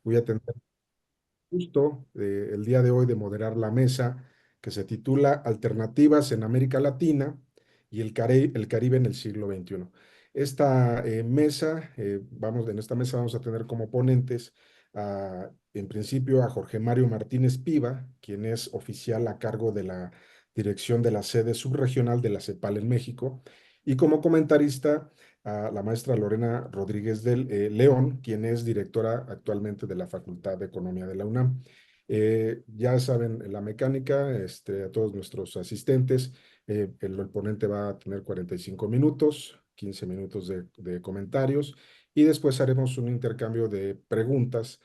Voy a tener gusto el día de hoy de moderar la mesa que se titula Alternativas en América Latina y el Caribe en el siglo XXI. Esta mesa, en esta mesa vamos a tener como ponentes en principio a Jorge Mario Martínez Piva, quien es oficial a cargo de la dirección de la sede subregional de la CEPAL en México, y como comentarista a la maestra Lorena Rodríguez del León, quien es directora actualmente de la Facultad de Economía de la UNAM. Ya saben la mecánica, a todos nuestros asistentes, el ponente va a tener 45 minutos, 15 minutos de comentarios y después haremos un intercambio de preguntas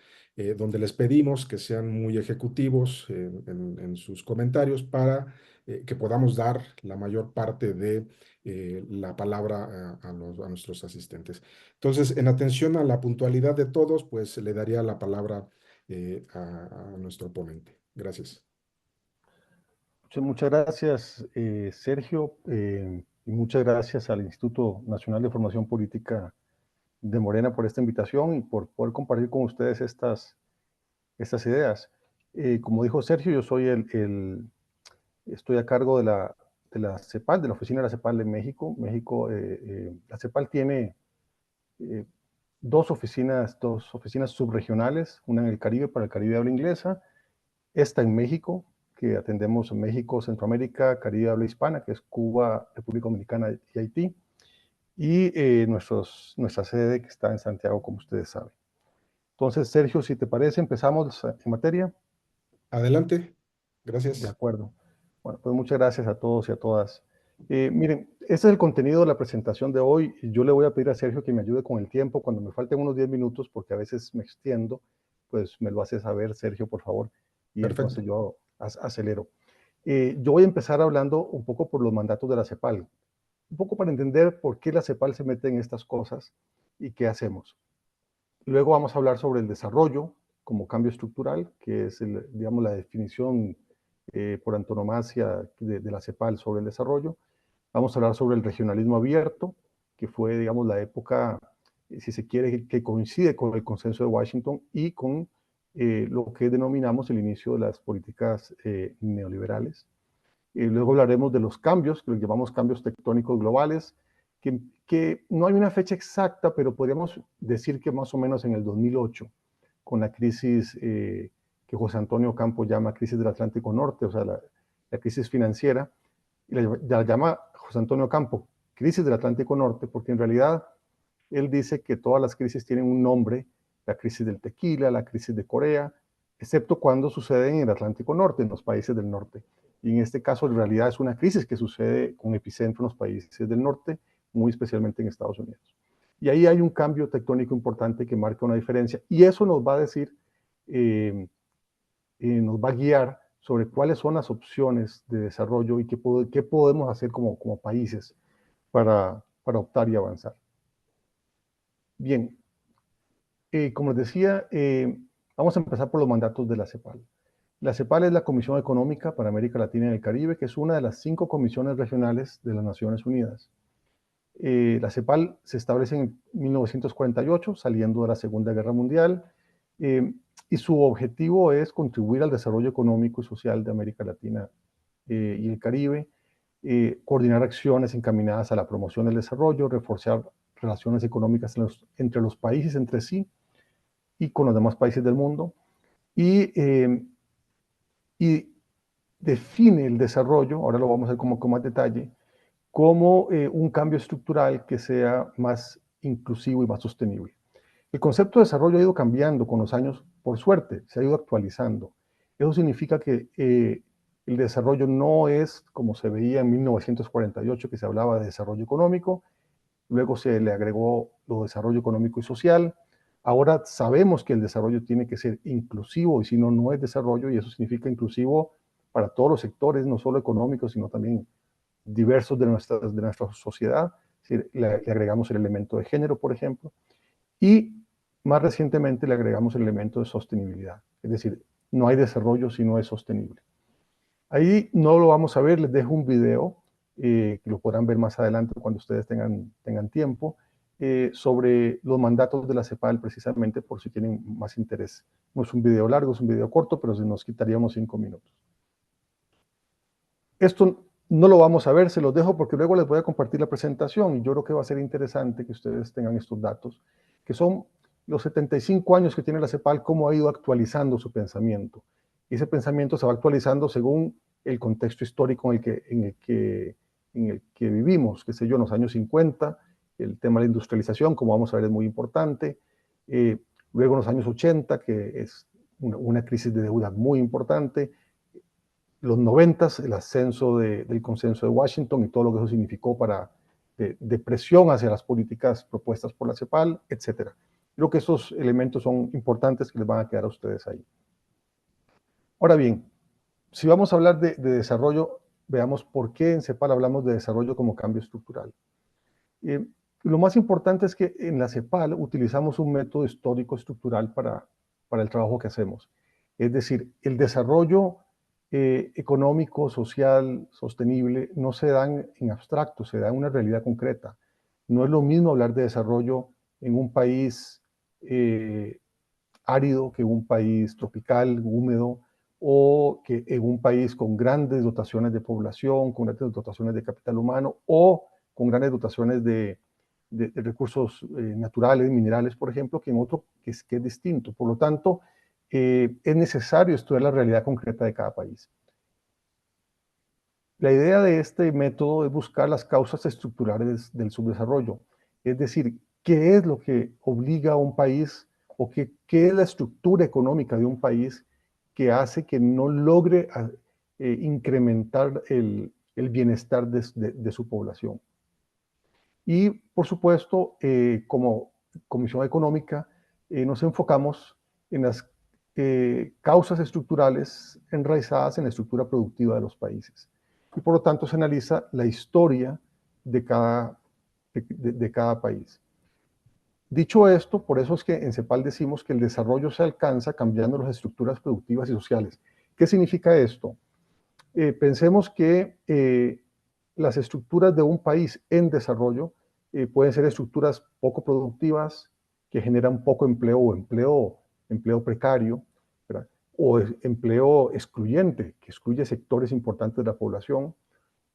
donde les pedimos que sean muy ejecutivos en sus comentarios para que podamos dar la mayor parte de la palabra a nuestros asistentes. Entonces, en atención a la puntualidad de todos, pues le daría la palabra a nuestro ponente. Gracias. Muchas gracias, Sergio, y muchas gracias al Instituto Nacional de Formación Política de Morena por esta invitación y por poder compartir con ustedes estas ideas. Como dijo Sergio, yo soy estoy a cargo de la CEPAL, de la oficina de la CEPAL de México. La CEPAL tiene eh, dos oficinas subregionales, una en el Caribe para el Caribe de habla inglesa, esta en México, que atendemos en México, Centroamérica, Caribe habla hispana, que es Cuba, República Dominicana y Haití, y nuestra sede que está en Santiago, como ustedes saben. Entonces, Sergio, si te parece, empezamos en materia. Adelante. De Gracias. acuerdo. Bueno, pues muchas gracias a todos y a todas. Miren, este es el contenido de la presentación de hoy. Yo le voy a pedir a Sergio que me ayude con el tiempo. Cuando me falten unos 10 minutos, porque a veces me extiendo, pues me lo hace saber, Sergio, por favor, y entonces Perfecto. yo acelero. Yo voy a empezar hablando un poco por los mandatos de la CEPAL, un poco para entender por qué la CEPAL se mete en estas cosas y qué hacemos. Luego vamos a hablar sobre el desarrollo como cambio estructural, que es, digamos, la definición por antonomasia de la CEPAL sobre el desarrollo. Vamos a hablar sobre el regionalismo abierto, que fue, digamos, la época, si se quiere, que coincide con el consenso de Washington y con lo que denominamos el inicio de las políticas neoliberales. Luego hablaremos de los cambios, que los llamamos cambios tectónicos globales, que no hay una fecha exacta, pero podríamos decir que más o menos en el 2008, con la crisis que José Antonio Campo llama crisis del Atlántico Norte, o sea, la crisis financiera, y la llama José Antonio Campo crisis del Atlántico Norte, porque en realidad él dice que todas las crisis tienen un nombre, la crisis del tequila, la crisis de Corea, excepto cuando suceden en el Atlántico Norte, en los países del norte. Y en este caso, en realidad, es una crisis que sucede con epicentro en los países del norte, muy especialmente en Estados Unidos. Y ahí hay un cambio tectónico importante que marca una diferencia. Y eso nos va a decir, nos va a guiar sobre cuáles son las opciones de desarrollo y qué podemos hacer como países para optar y avanzar. Bien, como les decía, vamos a empezar por los mandatos de la CEPAL. La CEPAL es la Comisión Económica para América Latina y el Caribe, que es una de las 5 comisiones regionales de las Naciones Unidas. La CEPAL se establece en 1948, saliendo de la Segunda Guerra Mundial, y su objetivo es contribuir al desarrollo económico y social de América Latina y el Caribe, coordinar acciones encaminadas a la promoción del desarrollo, reforzar relaciones económicas entre los países entre sí y con los demás países del mundo, y, y define el desarrollo, ahora lo vamos a ver como con más detalle, como un cambio estructural que sea más inclusivo y más sostenible. El concepto de desarrollo ha ido cambiando con los años, por suerte, se ha ido actualizando. Eso significa que el desarrollo no es como se veía en 1948, que se hablaba de desarrollo económico, luego se le agregó lo de desarrollo económico y social. Ahora sabemos que el desarrollo tiene que ser inclusivo y si no, no es desarrollo, y eso significa inclusivo para todos los sectores, no solo económicos, sino también diversos de nuestra sociedad. Es decir, le agregamos el elemento de género, por ejemplo, y más recientemente le agregamos el elemento de sostenibilidad. Es decir, no hay desarrollo si no es sostenible. Ahí no lo vamos a ver, les dejo un video que lo podrán ver más adelante cuando ustedes tengan tiempo, sobre los mandatos de la CEPAL, precisamente por si tienen más interés. No es un video largo, es un video corto, pero nos quitaríamos 5 minutos. Esto no lo vamos a ver, se los dejo porque luego les voy a compartir la presentación y yo creo que va a ser interesante que ustedes tengan estos datos, que son los 75 años que tiene la CEPAL, cómo ha ido actualizando su pensamiento. Y ese pensamiento se va actualizando según el contexto histórico en el que vivimos, qué sé yo, en los años 50, el tema de la industrialización, como vamos a ver, es muy importante. Luego en los años 80, que es una crisis de deuda muy importante. Los 90, el ascenso del consenso de Washington y todo lo que eso significó para de presión hacia las políticas propuestas por la CEPAL, etc. Creo que esos elementos son importantes que les van a quedar a ustedes ahí. Ahora bien, si vamos a hablar de desarrollo, veamos por qué en CEPAL hablamos de desarrollo como cambio estructural. Lo más importante es que en la CEPAL utilizamos un método histórico estructural para el trabajo que hacemos. Es decir, el desarrollo económico, social, sostenible, no se dan en abstracto, se da en una realidad concreta. No es lo mismo hablar de desarrollo en un país árido que en un país tropical, húmedo, o que en un país con grandes dotaciones de población, con grandes dotaciones de capital humano, o con grandes dotaciones de recursos naturales, minerales, por ejemplo, que en otro que es distinto. Por lo tanto, es necesario estudiar la realidad concreta de cada país. La idea de este método es buscar las causas estructurales del subdesarrollo, es decir, qué es lo que obliga a un país o qué es la estructura económica de un país que hace que no logre incrementar el bienestar de su población. Y, por supuesto, como Comisión Económica, nos enfocamos en las causas estructurales enraizadas en la estructura productiva de los países. Y, por lo tanto, se analiza la historia de cada país. Dicho esto, por eso es que en CEPAL decimos que el desarrollo se alcanza cambiando las estructuras productivas y sociales. ¿Qué significa esto? Pensemos que las estructuras de un país en desarrollo pueden ser estructuras poco productivas que generan poco empleo o empleo precario, ¿verdad? O empleo excluyente, que excluye sectores importantes de la población,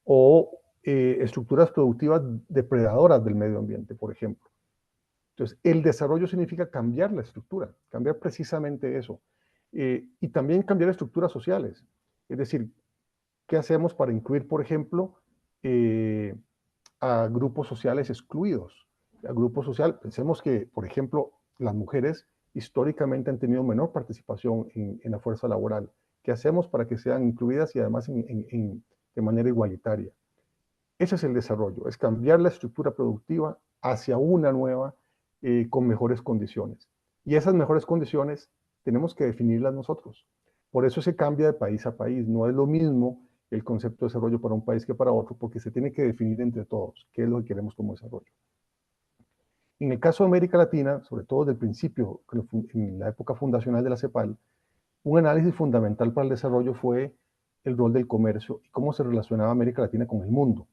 o estructuras productivas depredadoras del medio ambiente, por ejemplo. Entonces, el desarrollo significa cambiar la estructura, cambiar precisamente eso. Y también cambiar estructuras sociales. Es decir, ¿qué hacemos para incluir, por ejemplo, a grupos sociales excluidos? A grupos sociales, pensemos que, por ejemplo, las mujeres históricamente han tenido menor participación en la fuerza laboral. ¿Qué hacemos para que sean incluidas y además de manera igualitaria? Ese es el desarrollo, es cambiar la estructura productiva hacia una nueva con mejores condiciones. Y esas mejores condiciones tenemos que definirlas nosotros. Por eso se cambia de país a país. No es lo mismo el concepto de desarrollo para un país que para otro, porque se tiene que definir entre todos qué es lo que queremos como desarrollo. En el caso de América Latina, sobre todo desde el principio, en la época fundacional de la CEPAL, un análisis fundamental para el desarrollo fue el rol del comercio y cómo se relacionaba América Latina con el mundo.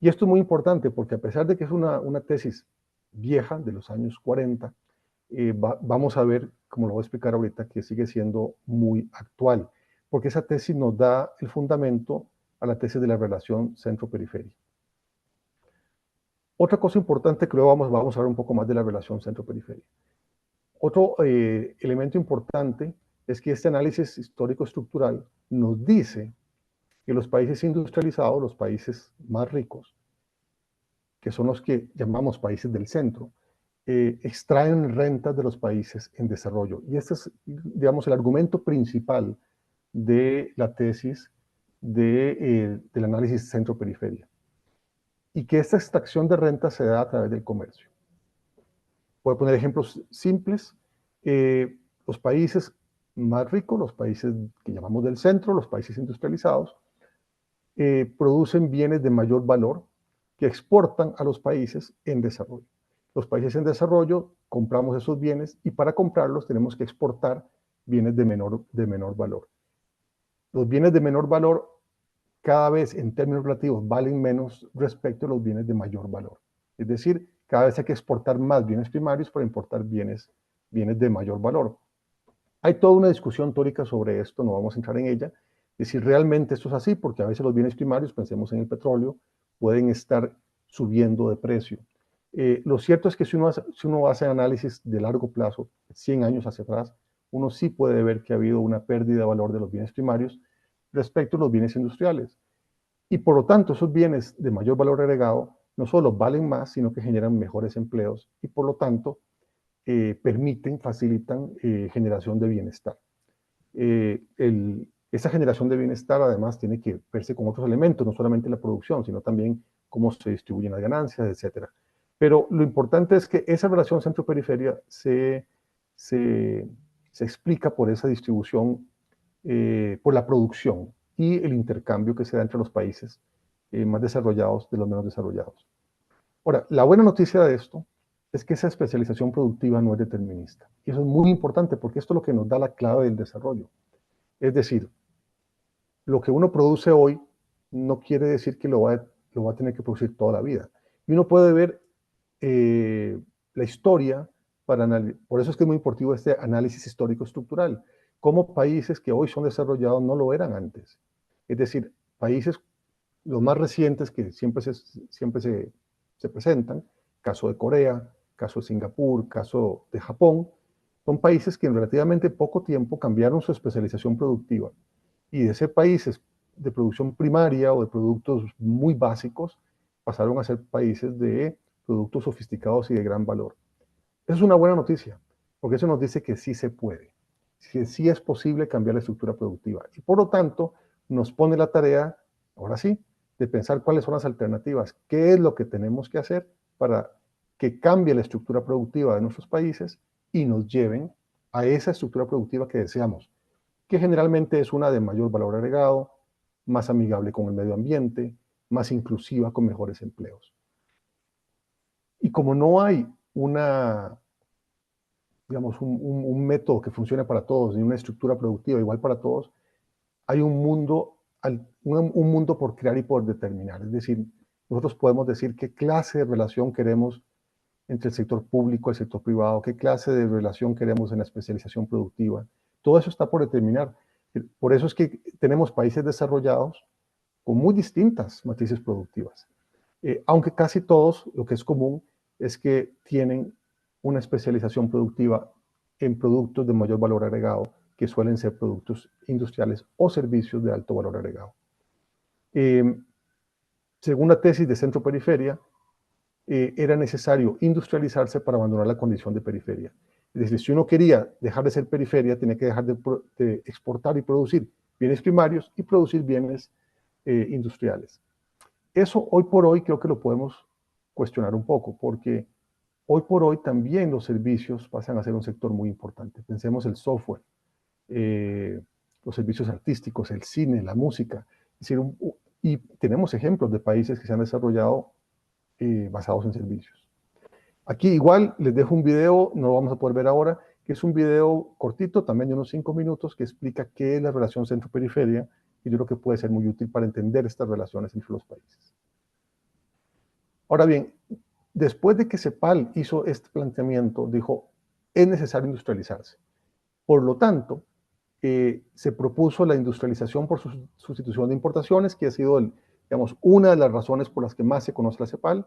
Y esto es muy importante porque a pesar de que es una tesis vieja de los años 40, vamos a ver, como lo voy a explicar ahorita, que sigue siendo muy actual, porque esa tesis nos da el fundamento a la tesis de la relación centro-periferia. Otra cosa importante que luego vamos a ver un poco más de la relación centro-periferia. Otro elemento importante es que este análisis histórico-estructural nos dice que los países industrializados, los países más ricos, que son los que llamamos países del centro, extraen rentas de los países en desarrollo. Y este es, digamos, el argumento principal de la tesis del análisis centro-periferia. Y que esta extracción de renta se da a través del comercio. Voy a poner ejemplos simples. Los países más ricos, los países que llamamos del centro, los países industrializados, producen bienes de mayor valor que exportan a los países en desarrollo. Los países en desarrollo compramos esos bienes y para comprarlos tenemos que exportar bienes de menor valor. Los bienes de menor valor cada vez en términos relativos valen menos respecto a los bienes de mayor valor. Es decir, cada vez hay que exportar más bienes primarios para importar bienes de mayor valor. Hay toda una discusión teórica sobre esto, no vamos a entrar en ella, de si realmente esto es así, porque a veces los bienes primarios, pensemos en el petróleo, pueden estar subiendo de precio. Lo cierto es que si uno hace análisis de largo plazo, 100 años hacia atrás, uno sí puede ver que ha habido una pérdida de valor de los bienes primarios respecto a los bienes industriales. Y por lo tanto, esos bienes de mayor valor agregado no solo valen más, sino que generan mejores empleos y por lo tanto permiten, facilitan generación de bienestar. Esa generación de bienestar además tiene que verse con otros elementos, no solamente la producción, sino también cómo se distribuyen las ganancias, etcétera. Pero lo importante es que esa relación centro-periferia se explica por esa distribución, por la producción y el intercambio que se da entre los países más desarrollados de los menos desarrollados. Ahora, la buena noticia de esto es que esa especialización productiva no es determinista. Y eso es muy importante porque esto es lo que nos da la clave del desarrollo. Es decir, lo que uno produce hoy no quiere decir que lo va a tener que producir toda la vida. Y uno puede ver la historia, por eso es que es muy importante este análisis histórico estructural, cómo países que hoy son desarrollados no lo eran antes. Es decir, países, los más recientes que se presentan, caso de Corea, caso de Singapur, caso de Japón, son países que en relativamente poco tiempo cambiaron su especialización productiva y de ser países de producción primaria o de productos muy básicos, pasaron a ser países de productos sofisticados y de gran valor. Eso es una buena noticia, porque eso nos dice que sí se puede, que sí es posible cambiar la estructura productiva. Y por lo tanto, nos pone la tarea, ahora sí, de pensar cuáles son las alternativas, qué es lo que tenemos que hacer para que cambie la estructura productiva de nuestros países y nos lleven a esa estructura productiva que deseamos, que generalmente es una de mayor valor agregado, más amigable con el medio ambiente, más inclusiva con mejores empleos. Y como no hay digamos, un método que funcione para todos, ni una estructura productiva igual para todos, hay un mundo por crear y por determinar. Es decir, nosotros podemos decir qué clase de relación queremos entre el sector público y el sector privado, qué clase de relación queremos en la especialización productiva. Todo eso está por determinar. Por eso es que tenemos países desarrollados con muy distintas matrices productivas. Aunque casi todos, lo que es común, es que tienen una especialización productiva en productos de mayor valor agregado, que suelen ser productos industriales o servicios de alto valor agregado. Según la tesis de centro-periferia, era necesario industrializarse para abandonar la condición de periferia. Es decir, si uno quería dejar de ser periferia, tenía que dejar de exportar y producir bienes primarios y producir bienes industriales. Eso hoy por hoy creo que lo podemos cuestionar un poco, porque hoy por hoy también los servicios pasan a ser un sector muy importante. Pensemos el software, eh, los servicios artísticos, el cine, la música. Es decir, y tenemos ejemplos de países que se han desarrollado basados en servicios. Aquí igual les dejo un video, no lo vamos a poder ver ahora, que es un video cortito, también de unos 5 minutos, que explica qué es la relación centro-periferia, y yo creo que puede ser muy útil para entender estas relaciones entre los países. Ahora bien, después de que CEPAL hizo este planteamiento, dijo, es necesario industrializarse. Por lo tanto, se propuso la industrialización por sustitución de importaciones, que ha sido, digamos, una de las razones por las que más se conoce la CEPAL,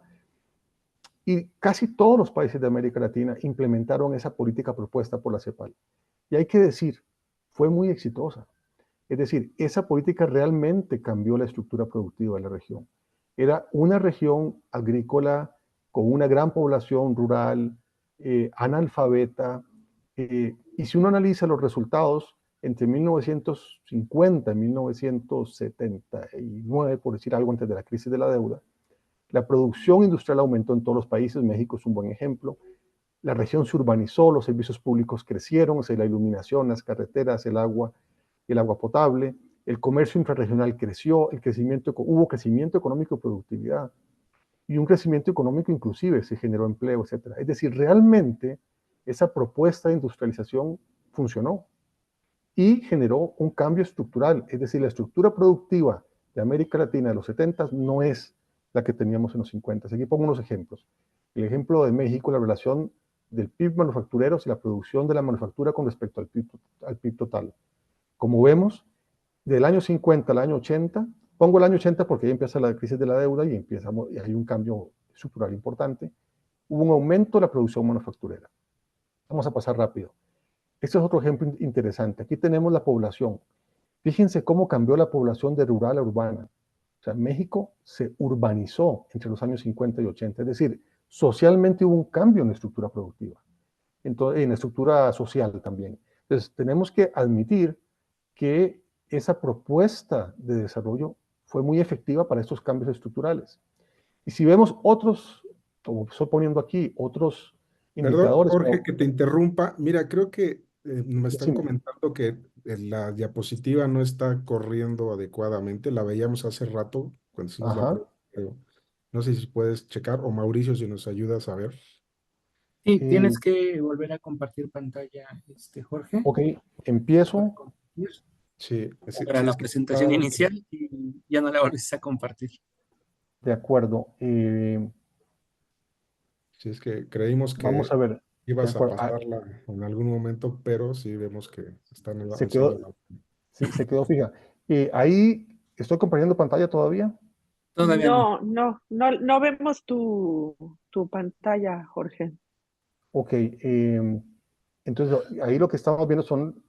y casi todos los países de América Latina implementaron esa política propuesta por la CEPAL. Y hay que decir, fue muy exitosa. Es decir, esa política realmente cambió la estructura productiva de la región. Era una región agrícola con una gran población rural, analfabeta, y si uno analiza los resultados entre 1950 y 1979, por decir algo antes de la crisis de la deuda, la producción industrial aumentó en todos los países, México es un buen ejemplo, la región se urbanizó, los servicios públicos crecieron, la iluminación, las carreteras, el agua potable, el comercio intrarregional creció, hubo crecimiento económico y productividad, y un crecimiento económico inclusive, se generó empleo, etc. Es decir, realmente esa propuesta de industrialización funcionó y generó un cambio estructural, es decir, la estructura productiva de América Latina de los 70 no es la que teníamos en los 50. Aquí pongo unos ejemplos. El ejemplo de México, la relación del PIB manufacturero y la producción de la manufactura con respecto al PIB total. Como vemos, del año 50 al año 80, pongo el año 80 porque ahí empieza la crisis de la deuda y hay un cambio estructural importante, hubo un aumento de la producción manufacturera. Vamos a pasar rápido. Este es otro ejemplo interesante. Aquí tenemos la población. Fíjense cómo cambió la población de rural a urbana. O sea, México se urbanizó entre los años 50 y 80. Es decir, socialmente hubo un cambio en la estructura productiva, entonces, en la estructura social también. Entonces, tenemos que admitir que esa propuesta de desarrollo fue muy efectiva para estos cambios estructurales. Y si vemos otros, como estoy poniendo aquí, otros Perdón, indicadores, Jorge, como, que te interrumpa. Mira, creo que me están decime, comentando que la diapositiva no está corriendo adecuadamente. La veíamos hace rato cuando hicimos la ajá, prueba, pero no sé si puedes checar o Mauricio, si nos ayudas a ver. Sí, eh, tienes que volver a compartir pantalla, Jorge, ok, para empiezo, compartir Sí, sí, para sí, la es que presentación está, inicial y ya no la volviste a compartir. de acuerdo, sí, es que creímos vamos a que ver, de ibas a acuerdo, pasarla en algún momento, pero sí vemos que están se usando quedó, sí, se quedó fija. Ahí estoy compartiendo pantalla todavía. Todavía no. No vemos tu pantalla, Jorge. Ok, entonces ahí lo que estamos viendo son,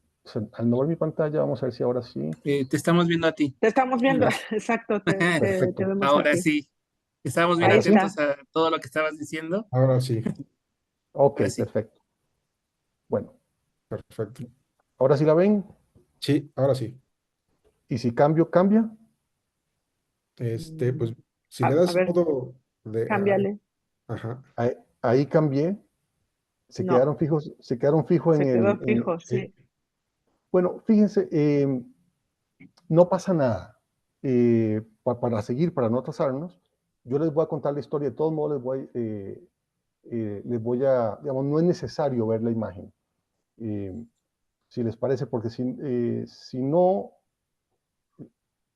al no ver mi pantalla, vamos a ver si ahora sí. Te estamos viendo a ti. Te estamos viendo, Ah, exacto, te perfecto. vemos a Ahora ti. sí. Estábamos bien Ahí Ahora sí. atentos está. a todo lo que estabas diciendo. ahora sí, Ok, Ahora sí. perfecto. Bueno, perfecto. ahora sí la ven. Sí, ahora sí. Y si cambio, cambia. Pues si le A das ver, modo de, cámbiale. ajá, Ahí cambié. No, Se quedaron fijos se quedó fijo, sí, sí. bueno, fíjense, no pasa nada. Para seguir, para no atrasarnos, yo les voy a contar la historia. De todos modos, les voy a, digamos, no es necesario ver la imagen, eh, si les parece, porque si no,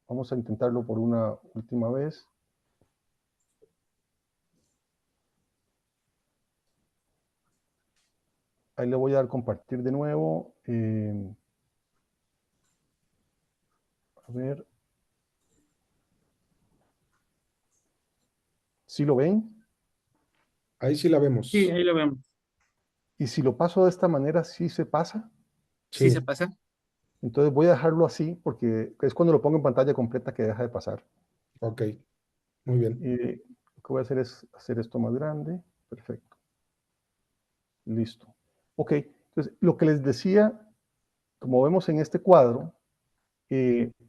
vamos a intentarlo por una última vez. Ahí le voy a dar compartir de nuevo. A ver, si lo ven, ahí sí la Sí, vemos. ahí lo vemos. y si lo paso de esta manera, sí se pasa. Sí se Sí, pasa. Entonces voy a dejarlo así, porque es cuando lo pongo en pantalla completa que deja de pasar. ok, muy bien. Lo que voy a hacer es hacer esto más grande. Perfecto. Listo. Ok, entonces lo que les decía, como vemos en este cuadro,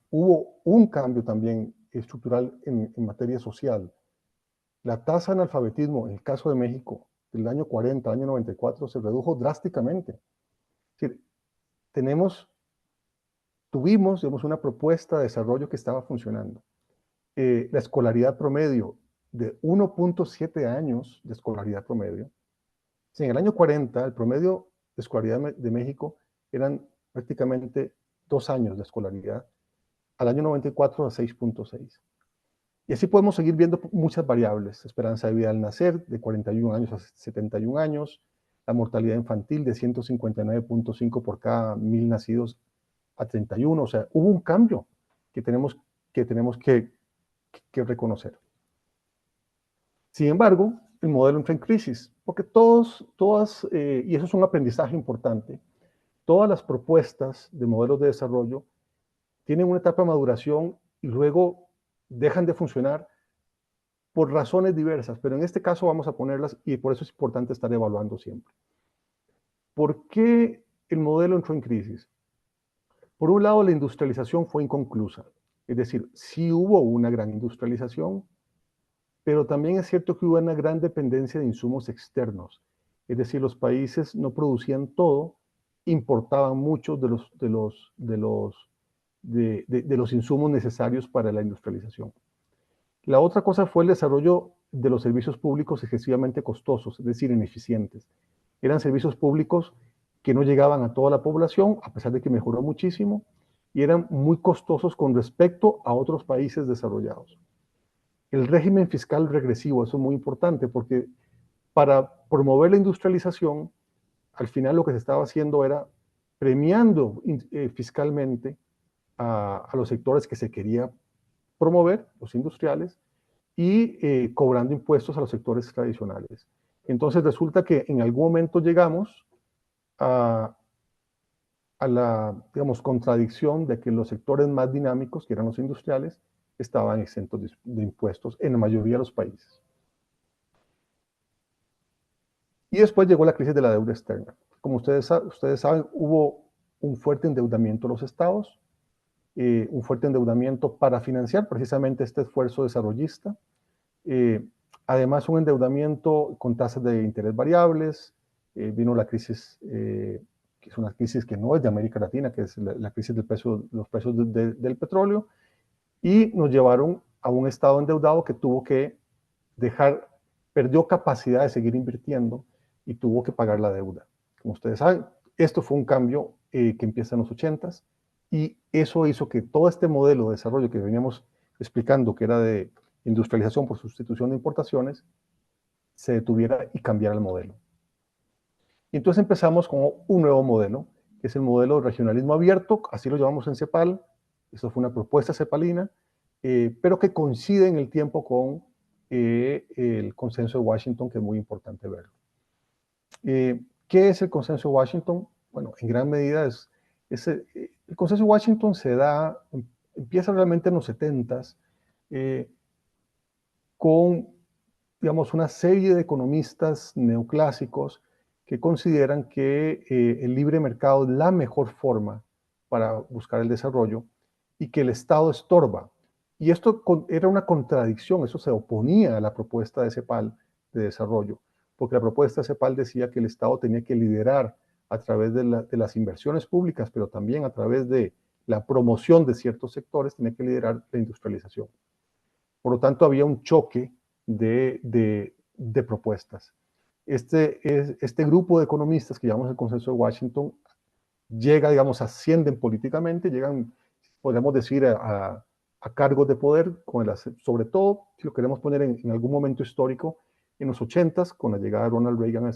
hubo un cambio también estructural en materia social. La tasa de analfabetismo, en el caso de México, del año 40 al año 94, se redujo drásticamente. Es decir, tuvimos, digamos, una propuesta de desarrollo que estaba funcionando. La escolaridad promedio de 1.7 años de escolaridad promedio. Si en el año 40 el promedio de escolaridad de México eran prácticamente 2 años de escolaridad, al año 94 a 6.6. Y así podemos seguir viendo muchas variables. Esperanza de vida al nacer de 41 años a 71 años, la mortalidad infantil de 159.5 por cada 1000 nacidos a 31. O sea, hubo un cambio que tenemos que reconocer. Sin embargo, el modelo entra en crisis, porque y eso es un aprendizaje importante, todas las propuestas de modelos de desarrollo tienen una etapa de maduración y luego dejan de funcionar por razones diversas, pero en este caso vamos a ponerlas y por eso es importante estar evaluando siempre. ¿Por qué el modelo entró en crisis? Por un lado, la industrialización fue inconclusa, es decir, sí hubo una gran industrialización, pero también es cierto que hubo una gran dependencia de insumos externos, es decir, los países no producían todo, importaban muchos de los insumos necesarios para la industrialización. La otra cosa fue el desarrollo de los servicios públicos excesivamente costosos, es decir, ineficientes. Eran servicios públicos que no llegaban a toda la población, a pesar de que mejoró muchísimo, y eran muy costosos con respecto a otros países desarrollados. El régimen fiscal regresivo, eso es muy importante, porque para promover la industrialización, al final lo que se estaba haciendo era premiando fiscalmente a los sectores que se quería promover, los industriales, y cobrando impuestos a los sectores tradicionales. Entonces resulta que en algún momento llegamos a la, digamos, contradicción de que los sectores más dinámicos, que eran los industriales, estaban exentos de impuestos en la mayoría de los países. Y después llegó la crisis de la deuda externa. Como ustedes saben, hubo un fuerte endeudamiento de los estados, un fuerte endeudamiento para financiar precisamente este esfuerzo desarrollista. Además, un endeudamiento con tasas de interés variables. Vino la crisis, que es una crisis que no es de América Latina, que es la crisis del los precios del petróleo, y nos llevaron a un estado endeudado que tuvo que perdió capacidad de seguir invirtiendo y tuvo que pagar la deuda. Como ustedes saben, esto fue un cambio que empieza en los 80s, y eso hizo que todo este modelo de desarrollo que veníamos explicando, que era de industrialización por sustitución de importaciones, se detuviera y cambiara el modelo. Y entonces empezamos con un nuevo modelo, que es el modelo de regionalismo abierto, así lo llamamos en CEPAL. Eso fue una propuesta cepalina, pero que coincide en el tiempo con el consenso de Washington, que es muy importante verlo. ¿Qué es el consenso de Washington? Bueno, en gran medida el consenso de Washington empieza realmente en los 70s, con, digamos, una serie de economistas neoclásicos que consideran que el libre mercado es la mejor forma para buscar el desarrollo y que el Estado estorba. Y esto era una contradicción, eso se oponía a la propuesta de CEPAL de desarrollo, porque la propuesta de CEPAL decía que el Estado tenía que liderar a través de las inversiones públicas, pero también a través de la promoción de ciertos sectores, tenía que liderar la industrialización. Por lo tanto, había un choque de propuestas. Este grupo de economistas que llamamos el Consenso de Washington llega, digamos, ascienden políticamente, llegan, podríamos decir, a cargos de poder, sobre todo, si lo queremos poner en algún momento histórico, en los 80s, con la llegada de Ronald Reagan a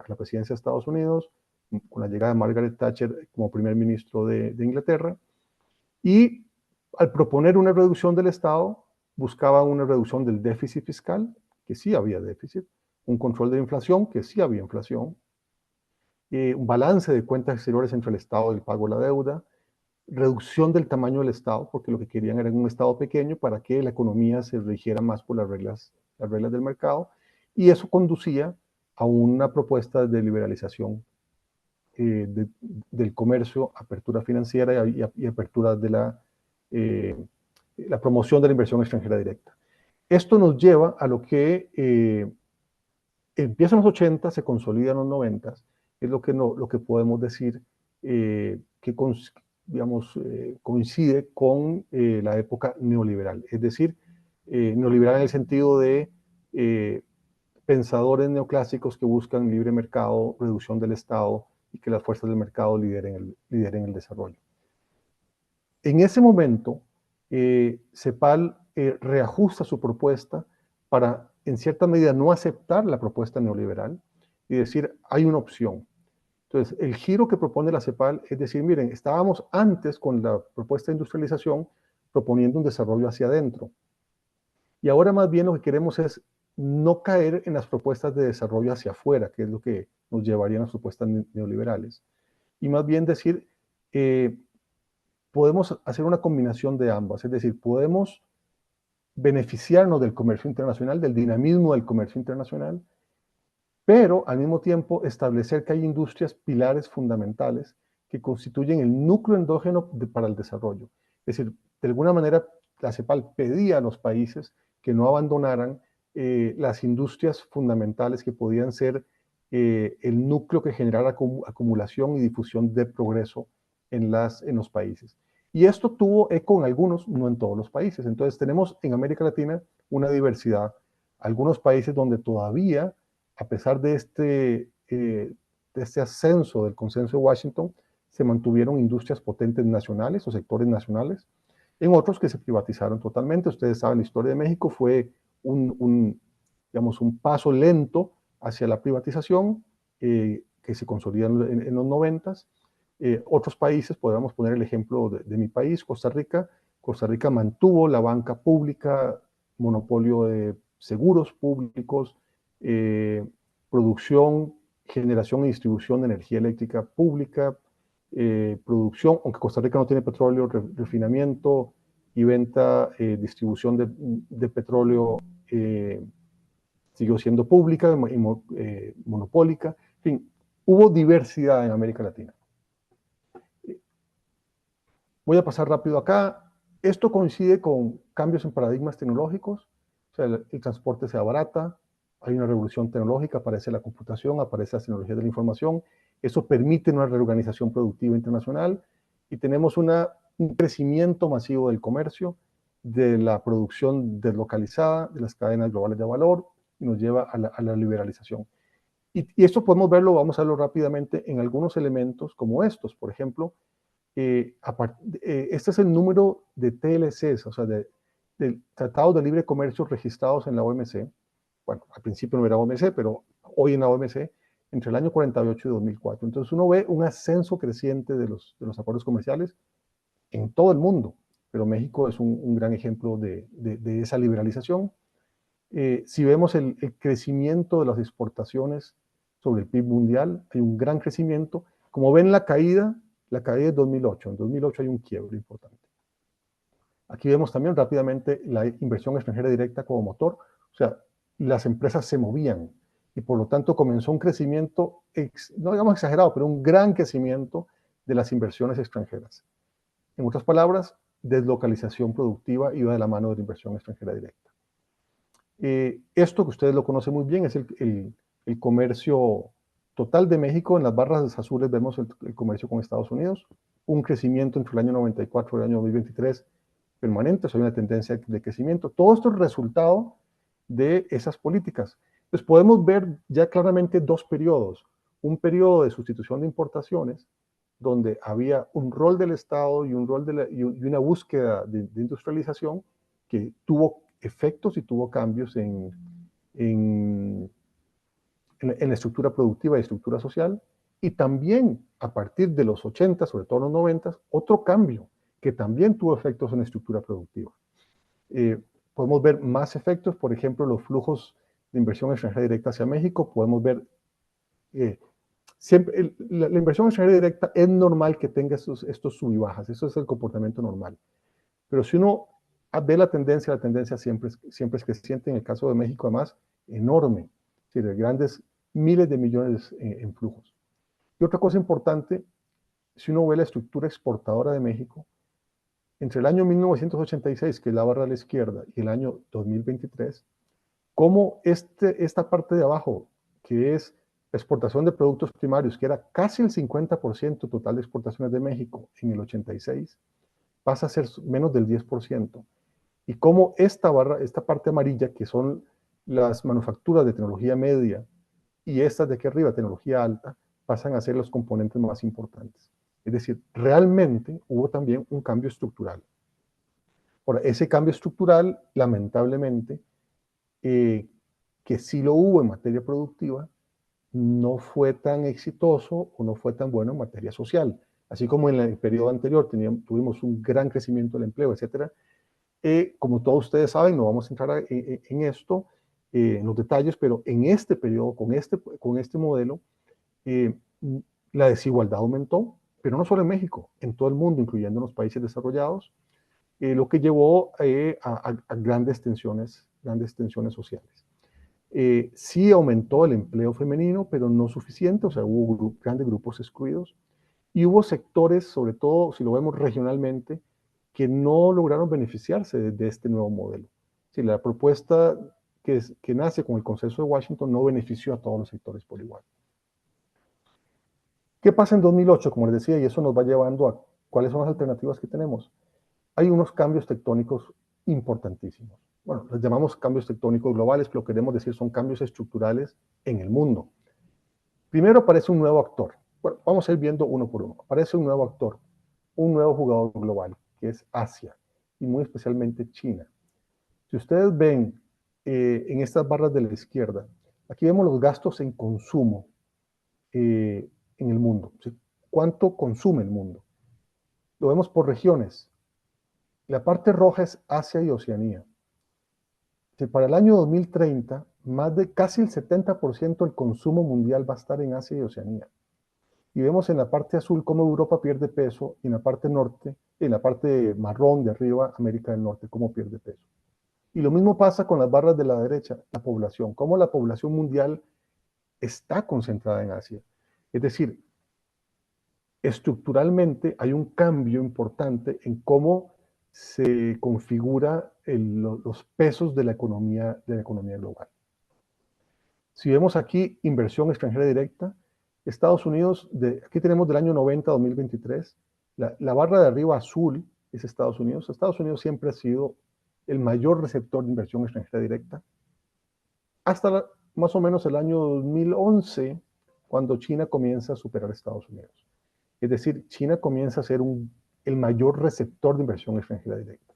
la presidencia de Estados Unidos, con la llegada de Margaret Thatcher como primer ministro de Inglaterra, y al proponer una reducción del Estado, buscaban una reducción del déficit fiscal, que sí había déficit, un control de la inflación, que sí había inflación, un balance de cuentas exteriores entre el Estado y el pago de la deuda, reducción del tamaño del Estado, porque lo que querían era un Estado pequeño para que la economía se rigiera más por las reglas del mercado, y eso conducía a una propuesta de liberalización del comercio, apertura financiera y apertura de la promoción de la inversión extranjera directa. Esto nos lleva a lo que empieza en los 80, se consolida en los 90, es lo que podemos decir que coincide con la época neoliberal. Es decir, neoliberal en el sentido de pensadores neoclásicos que buscan libre mercado, reducción del Estado y que las fuerzas del mercado lideren el desarrollo. En ese momento, CEPAL reajusta su propuesta para, en cierta medida, no aceptar la propuesta neoliberal y decir, hay una opción. Entonces, el giro que propone la CEPAL es decir, miren, estábamos antes con la propuesta de industrialización proponiendo un desarrollo hacia adentro. Y ahora más bien lo que queremos es no caer en las propuestas de desarrollo hacia afuera, que es lo que nos llevarían a las propuestas neoliberales. Y más bien decir, podemos hacer una combinación de ambas, es decir, podemos beneficiarnos del comercio internacional, del dinamismo del comercio internacional, pero al mismo tiempo establecer que hay industrias pilares fundamentales que constituyen el núcleo endógeno para el desarrollo. Es decir, de alguna manera la CEPAL pedía a los países que no abandonaran las industrias fundamentales que podían ser el núcleo que generara acumulación y difusión de progreso en los países. Y esto tuvo eco en algunos, no en todos los países. Entonces tenemos en América Latina una diversidad. Algunos países donde todavía, a pesar de este ascenso del consenso de Washington, se mantuvieron industrias potentes nacionales o sectores nacionales. En otros que se privatizaron totalmente. Ustedes saben, la historia de México fue un paso lento hacia la privatización, que se consolida en los 90s. Otros países, podríamos poner el ejemplo de mi país, Costa Rica. Costa Rica mantuvo la banca pública, monopolio de seguros públicos, producción, generación y distribución de energía eléctrica pública, producción, aunque Costa Rica no tiene petróleo, refinamiento y venta, distribución de petróleo siguió siendo pública y monopólica. En fin, hubo diversidad en América Latina. Voy a pasar rápido acá. Esto coincide con cambios en paradigmas tecnológicos. O sea, el transporte se abarata, hay una revolución tecnológica, aparece la computación, aparece la tecnología de la información. Eso permite una reorganización productiva internacional y tenemos un crecimiento masivo del comercio, de la producción deslocalizada, de las cadenas globales de valor, y nos lleva a la liberalización. Y esto podemos verlo, vamos a verlo rápidamente, en algunos elementos como estos. Por ejemplo, este es el número de TLCs, o sea, de tratados de libre comercio registrados en la OMC. Bueno, al principio no era OMC, pero hoy en la OMC, entre el año 48 y 2004. Entonces uno ve un ascenso creciente de los acuerdos comerciales en todo el mundo, pero México es un gran ejemplo de esa liberalización. Si vemos el crecimiento de las exportaciones sobre el PIB mundial, hay un gran crecimiento. Como ven, la caída es 2008. En 2008 hay un quiebre importante. Aquí vemos también rápidamente la inversión extranjera directa como motor. O sea, las empresas se movían y por lo tanto comenzó un crecimiento, no digamos exagerado, pero un gran crecimiento de las inversiones extranjeras. En otras palabras, deslocalización productiva iba de la mano de la inversión extranjera directa. Esto que ustedes lo conocen muy bien es el comercio total de México. En las barras azules vemos el comercio con Estados Unidos, un crecimiento entre el año 94 y el año 2023 permanente, o sea, hay una tendencia de crecimiento. Todo esto es resultado de esas políticas. Entonces podemos ver ya claramente dos periodos. Un periodo de sustitución de importaciones, donde había un rol del Estado y un rol y una búsqueda de industrialización que tuvo efectos y tuvo cambios en la estructura productiva y estructura social, y también a partir de los 80, sobre todo los 90, otro cambio que también tuvo efectos en la estructura productiva. Podemos ver más efectos, por ejemplo, los flujos de inversión extranjera directa hacia México. Podemos ver, siempre, la inversión extranjera directa es normal que tenga estos sub y bajas, eso es el comportamiento normal. Pero si uno ve la tendencia siempre es creciente. En el caso de México, además, enorme, es decir, de grandes miles de millones en flujos. Y otra cosa importante, si uno ve la estructura exportadora de México, entre el año 1986, que es la barra a la izquierda, y el año 2023, cómo esta parte de abajo, que es la exportación de productos primarios, que era casi el 50% total de exportaciones de México en el 86, pasa a ser menos del 10%. Y cómo esta parte amarilla, que son las manufacturas de tecnología media, y estas de aquí arriba, tecnología alta, pasan a ser los componentes más importantes. Es decir, realmente hubo también un cambio estructural. Ahora, ese cambio estructural, lamentablemente, que sí lo hubo en materia productiva, no fue tan exitoso o no fue tan bueno en materia social. Así como en el periodo anterior tuvimos un gran crecimiento del empleo, etc. Como todos ustedes saben, no vamos a entrar en esto, en los detalles, pero en este periodo, con este modelo, la desigualdad aumentó, pero no solo en México, en todo el mundo, incluyendo en los países desarrollados, lo que llevó a grandes tensiones sociales. Sí aumentó el empleo femenino, pero no suficiente, o sea, hubo grandes grupos excluidos, y hubo sectores, sobre todo si lo vemos regionalmente, que no lograron beneficiarse de este nuevo modelo. Si la propuesta que nace con el Consenso de Washington no benefició a todos los sectores por igual. ¿Qué pasa en 2008? Como les decía, y eso nos va llevando a cuáles son las alternativas que tenemos. Hay unos cambios tectónicos importantísimos. Bueno, los llamamos cambios tectónicos globales, pero queremos decir son cambios estructurales en el mundo. Primero aparece un nuevo actor. Bueno, vamos a ir viendo uno por uno. Aparece un nuevo actor, un nuevo jugador global, que es Asia, y muy especialmente China. Si ustedes ven en estas barras de la izquierda, Aquí vemos los gastos en consumo en el mundo. ¿Sí? ¿Cuánto consume el mundo? Lo vemos por regiones. La parte roja es Asia y Oceanía. Si para el año 2030, más de casi el 70% del consumo mundial va a estar en Asia y Oceanía. Y vemos en la parte azul cómo Europa pierde peso, y en la parte norte, en la parte marrón de arriba, América del Norte, cómo pierde peso. Y lo mismo pasa con las barras de la derecha, la población, cómo la población mundial está concentrada en Asia. Es decir, estructuralmente hay un cambio importante en cómo se configura los pesos de la economía global. Si vemos aquí inversión extranjera directa, Estados Unidos, aquí tenemos del año 90 a 2023, la barra de arriba azul es Estados Unidos. Estados Unidos siempre ha sido el mayor receptor de inversión extranjera directa, hasta más o menos el año 2011, cuando China comienza a superar a Estados Unidos. Es decir, China comienza a ser el mayor receptor de inversión extranjera directa.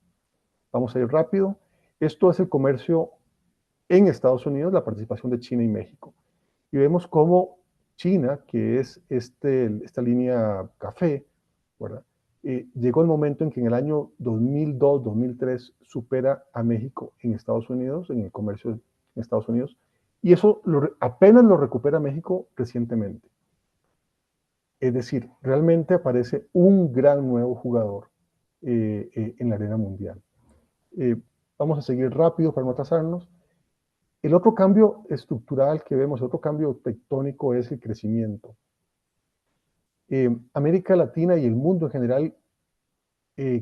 Vamos a ir rápido. Esto es el comercio en Estados Unidos, la participación de China y México. Y vemos cómo China, que es esta línea café, ¿verdad? Llegó el momento en que en el año 2002-2003 supera a México en Estados Unidos, en el comercio en Estados Unidos, y eso apenas lo recupera México recientemente. Es decir, realmente aparece un gran nuevo jugador en la arena mundial. Vamos a seguir rápido para no atrasarnos. El otro cambio estructural que vemos, el otro cambio tectónico es el crecimiento. América Latina y el mundo en general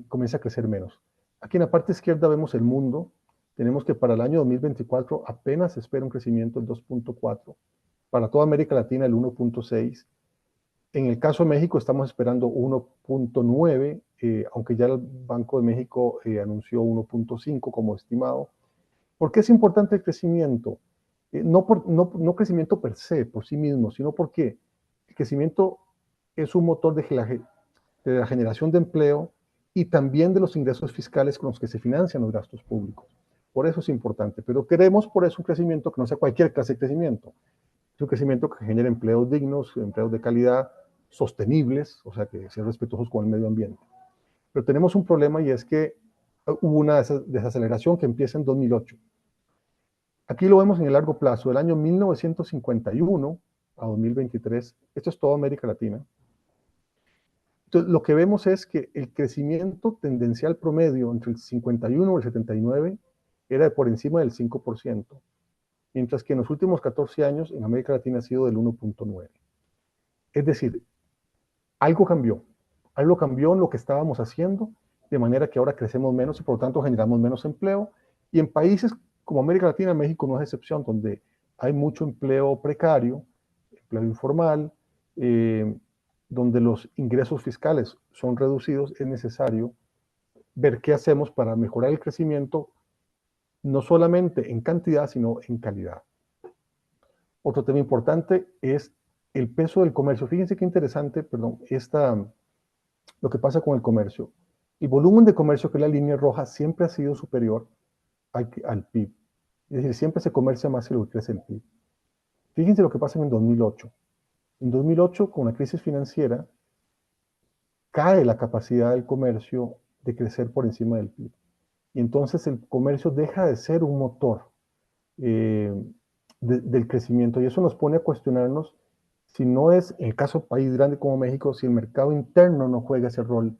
comienza a crecer menos. Aquí en la parte izquierda vemos el mundo. Tenemos que para el año 2024 apenas se espera un crecimiento del 2.4. Para toda América Latina el 1.6. En el caso de México estamos esperando 1.9, aunque ya el Banco de México anunció 1.5 como estimado. ¿Por qué es importante el crecimiento? No crecimiento per se, por sí mismo, sino porque el crecimiento es un motor de la generación de empleo y también de los ingresos fiscales con los que se financian los gastos públicos. Por eso es importante, pero queremos por eso un crecimiento que no sea cualquier clase de crecimiento. Es un crecimiento que genere empleos dignos, empleos de calidad, sostenibles, o sea, que sean respetuosos con el medio ambiente. Pero tenemos un problema y es que hubo una desaceleración que empieza en 2008. Aquí lo vemos en el largo plazo, del año 1951 a 2023. Esto es toda América Latina. Entonces, lo que vemos es que el crecimiento tendencial promedio entre el 51 y el 79 era de por encima del 5%, mientras que en los últimos 14 años en América Latina ha sido del 1.9. Es decir, algo cambió en lo que estábamos haciendo, de manera que ahora crecemos menos y por lo tanto generamos menos empleo. Y en países como América Latina, México no es excepción, donde hay mucho empleo precario, empleo informal, donde los ingresos fiscales son reducidos, es necesario ver qué hacemos para mejorar el crecimiento, no solamente en cantidad, sino en calidad. Otro tema importante es el peso del comercio. Fíjense qué interesante, perdón, lo que pasa con el comercio. El volumen de comercio, que es la línea roja, siempre ha sido superior al PIB. Es decir, siempre se comercia más que lo que crece el PIB. Fíjense lo que pasa en 2008. En 2008, con la crisis financiera, cae la capacidad del comercio de crecer por encima del PIB. Y entonces el comercio deja de ser un motor del crecimiento. Y eso nos pone a cuestionarnos si no es, en el caso de un país grande como México, si el mercado interno no juega ese rol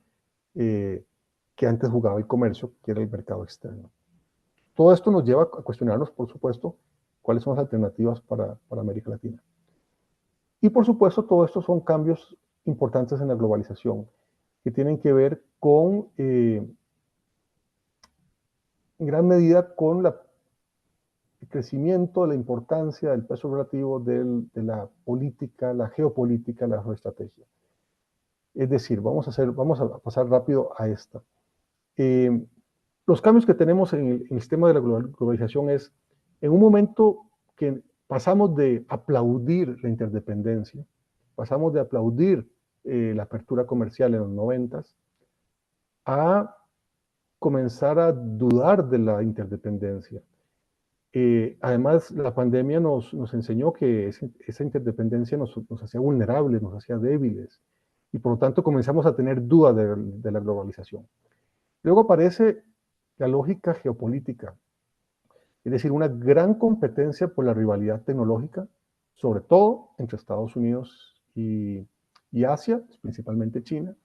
que antes jugaba el comercio, que era el mercado externo. Todo esto nos lleva a cuestionarnos, por supuesto, cuáles son las alternativas para América Latina. Y por supuesto, todo esto son cambios importantes en la globalización, que tienen que ver con, en gran medida, con el crecimiento, la importancia del peso relativo de la política, la geopolítica, la geoestrategia. Es decir, vamos a pasar rápido a esta. Los cambios que tenemos en el sistema de la globalización es, en un momento que pasamos de aplaudir la interdependencia, pasamos de aplaudir la apertura comercial en los 90s, a comenzar a dudar de la interdependencia. Además, la pandemia nos enseñó que esa interdependencia nos hacía vulnerables, nos hacía débiles, y por lo tanto comenzamos a tener dudas de la globalización. Luego aparece la lógica geopolítica, es decir, una gran competencia por la rivalidad tecnológica, sobre todo entre Estados Unidos y Asia, principalmente China.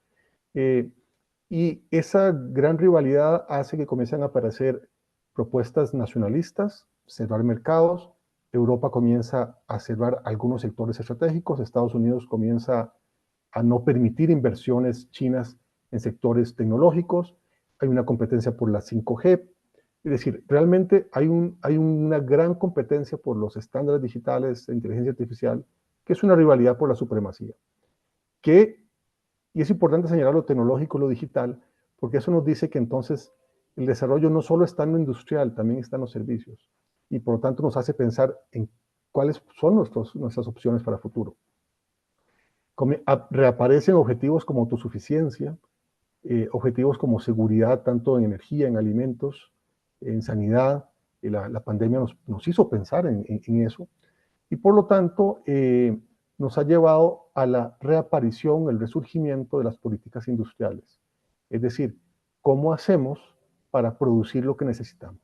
Y esa gran rivalidad hace que comiencen a aparecer propuestas nacionalistas, cerrar mercados. Europa comienza a cerrar algunos sectores estratégicos. Estados Unidos comienza a no permitir inversiones chinas en sectores tecnológicos. Hay una competencia por la 5G. Es decir, realmente hay una gran competencia por los estándares digitales de inteligencia artificial, que es una rivalidad por la supremacía. Y es importante señalar lo tecnológico y lo digital, porque eso nos dice que entonces el desarrollo no solo está en lo industrial, también está en los servicios. Y por lo tanto nos hace pensar en cuáles son nuestras opciones para el futuro. Reaparecen objetivos como autosuficiencia, objetivos como seguridad, tanto en energía, en alimentos, en sanidad. La pandemia nos hizo pensar en eso. Y por lo tanto, nos ha llevado a la reaparición, el resurgimiento de las políticas industriales. Es decir, ¿cómo hacemos para producir lo que necesitamos?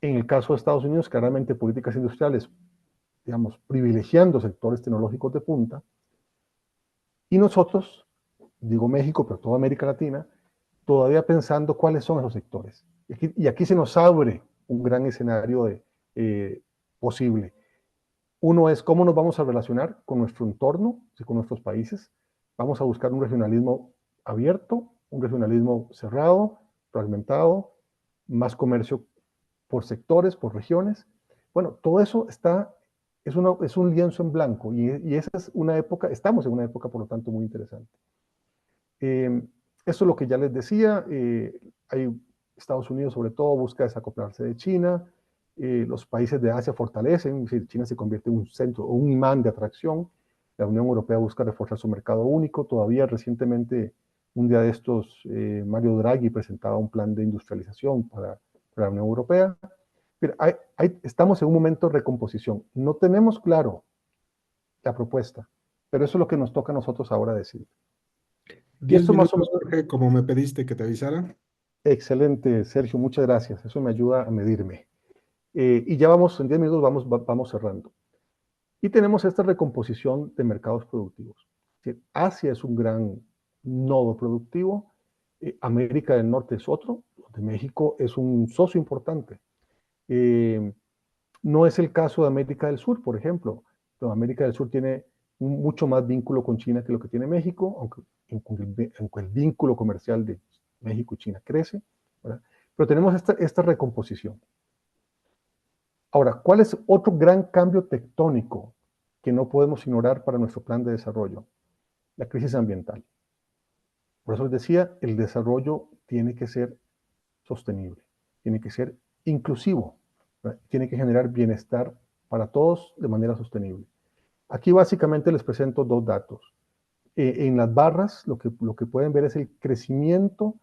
En el caso de Estados Unidos, claramente políticas industriales, digamos, privilegiando sectores tecnológicos de punta. Y nosotros, digo México, pero toda América Latina, todavía pensando cuáles son esos sectores. Y aquí se nos abre un gran escenario posible. Uno es cómo nos vamos a relacionar con nuestro entorno, con nuestros países. Vamos a buscar un regionalismo abierto, un regionalismo cerrado, fragmentado, más comercio por sectores, por regiones. Bueno, todo eso es un lienzo en blanco y esa es una época, estamos en una época por lo tanto muy interesante. Eso es lo que ya les decía, Estados Unidos sobre todo busca desacoplarse de China, los países de Asia fortalecen, es decir, China se convierte en un centro o un imán de atracción, la Unión Europea busca reforzar su mercado único, todavía recientemente, un día de estos, Mario Draghi presentaba un plan de industrialización para la Unión Europea. Pero estamos en un momento de recomposición, no tenemos claro la propuesta, pero eso es lo que nos toca a nosotros ahora decidir. Y 10 esto más o minutos, menos. Jorge, como me pediste que te avisara. Excelente, Sergio, muchas gracias. Eso me ayuda a medirme. Y ya en 10 minutos vamos cerrando. Y tenemos esta recomposición de mercados productivos. Es decir, Asia es un gran nodo productivo, América del Norte es otro, donde México es un socio importante. No es el caso de América del Sur, por ejemplo. América del Sur tiene mucho más vínculo con China que lo que tiene México, aunque el vínculo comercial de México y China crece, ¿verdad? Pero tenemos esta recomposición. Ahora, ¿cuál es otro gran cambio tectónico que no podemos ignorar para nuestro plan de desarrollo? La crisis ambiental. Por eso les decía, el desarrollo tiene que ser sostenible, tiene que ser inclusivo, ¿verdad? Tiene que generar bienestar para todos de manera sostenible. Aquí básicamente les presento dos datos. En las barras lo que pueden ver es el crecimiento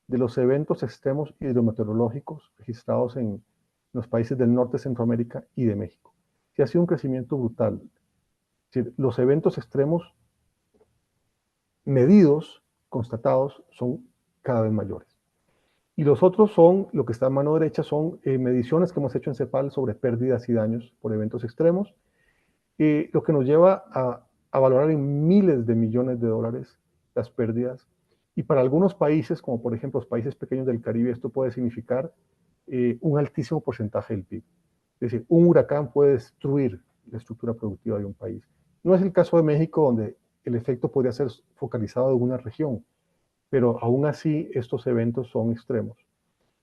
de los eventos extremos hidrometeorológicos registrados en los países del norte de Centroamérica y de México. Sí, ha sido un crecimiento brutal. Es decir, los eventos extremos medidos, constatados, son cada vez mayores. Y los otros son, lo que está a mano derecha, son mediciones que hemos hecho en CEPAL sobre pérdidas y daños por eventos extremos, lo que nos lleva a valorar en miles de millones de dólares las pérdidas. Y para algunos países, como por ejemplo los países pequeños del Caribe, esto puede significar un altísimo porcentaje del PIB. Es decir, un huracán puede destruir la estructura productiva de un país. No es el caso de México, donde el efecto podría ser focalizado en una región, pero aún así estos eventos son extremos.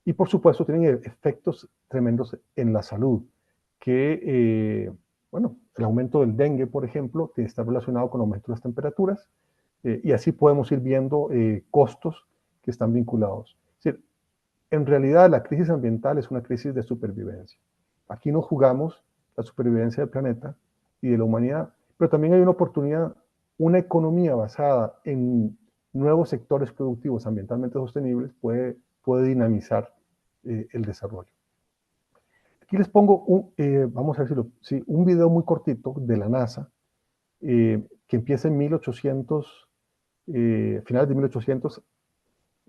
Y por supuesto tienen efectos tremendos en la salud, que, bueno, el aumento del dengue, por ejemplo, que está relacionado con el aumento de las temperaturas, y así podemos ir viendo costos que están vinculados. Es decir, en realidad la crisis ambiental es una crisis de supervivencia. Aquí nos jugamos la supervivencia del planeta y de la humanidad, pero también hay una oportunidad, una economía basada en nuevos sectores productivos ambientalmente sostenibles puede dinamizar el desarrollo. Aquí les pongo vamos a ver si un video muy cortito de la NASA, que empieza en 1800, finales de 1800,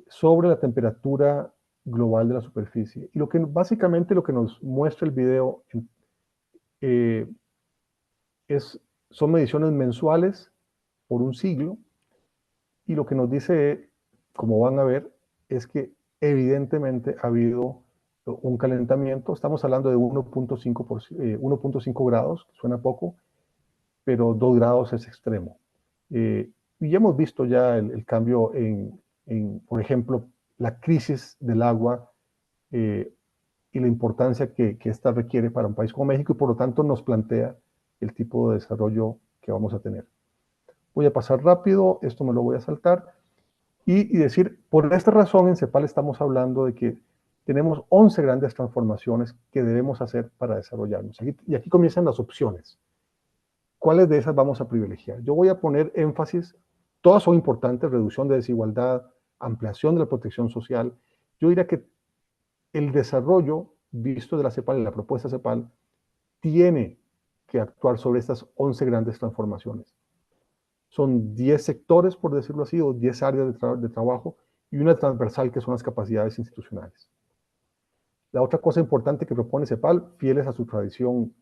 sobre la temperatura global de la superficie. Y básicamente lo que nos muestra el video eh, son mediciones mensuales por un siglo, y lo que nos dice, como van a ver, es que evidentemente ha habido un calentamiento. Estamos hablando de 1.5 grados, suena poco, pero 2 grados es extremo. Y hemos visto ya el cambio por ejemplo, la crisis del agua y la importancia que esta requiere para un país como México, y por lo tanto nos plantea el tipo de desarrollo que vamos a tener. Voy a pasar rápido, esto me lo voy a saltar, y decir, por esta razón en CEPAL estamos hablando de que tenemos 11 grandes transformaciones que debemos hacer para desarrollarnos. Y aquí comienzan las opciones. ¿Cuáles de esas vamos a privilegiar? Yo voy a poner énfasis, todas son importantes: reducción de desigualdad, ampliación de la protección social. Yo diría que el desarrollo visto de la CEPAL, y la propuesta CEPAL, tiene que actuar sobre estas 11 grandes transformaciones. Son 10 sectores, por decirlo así, o 10 áreas de trabajo, y una transversal, que son las capacidades institucionales. La otra cosa importante que propone CEPAL, fieles a su tradición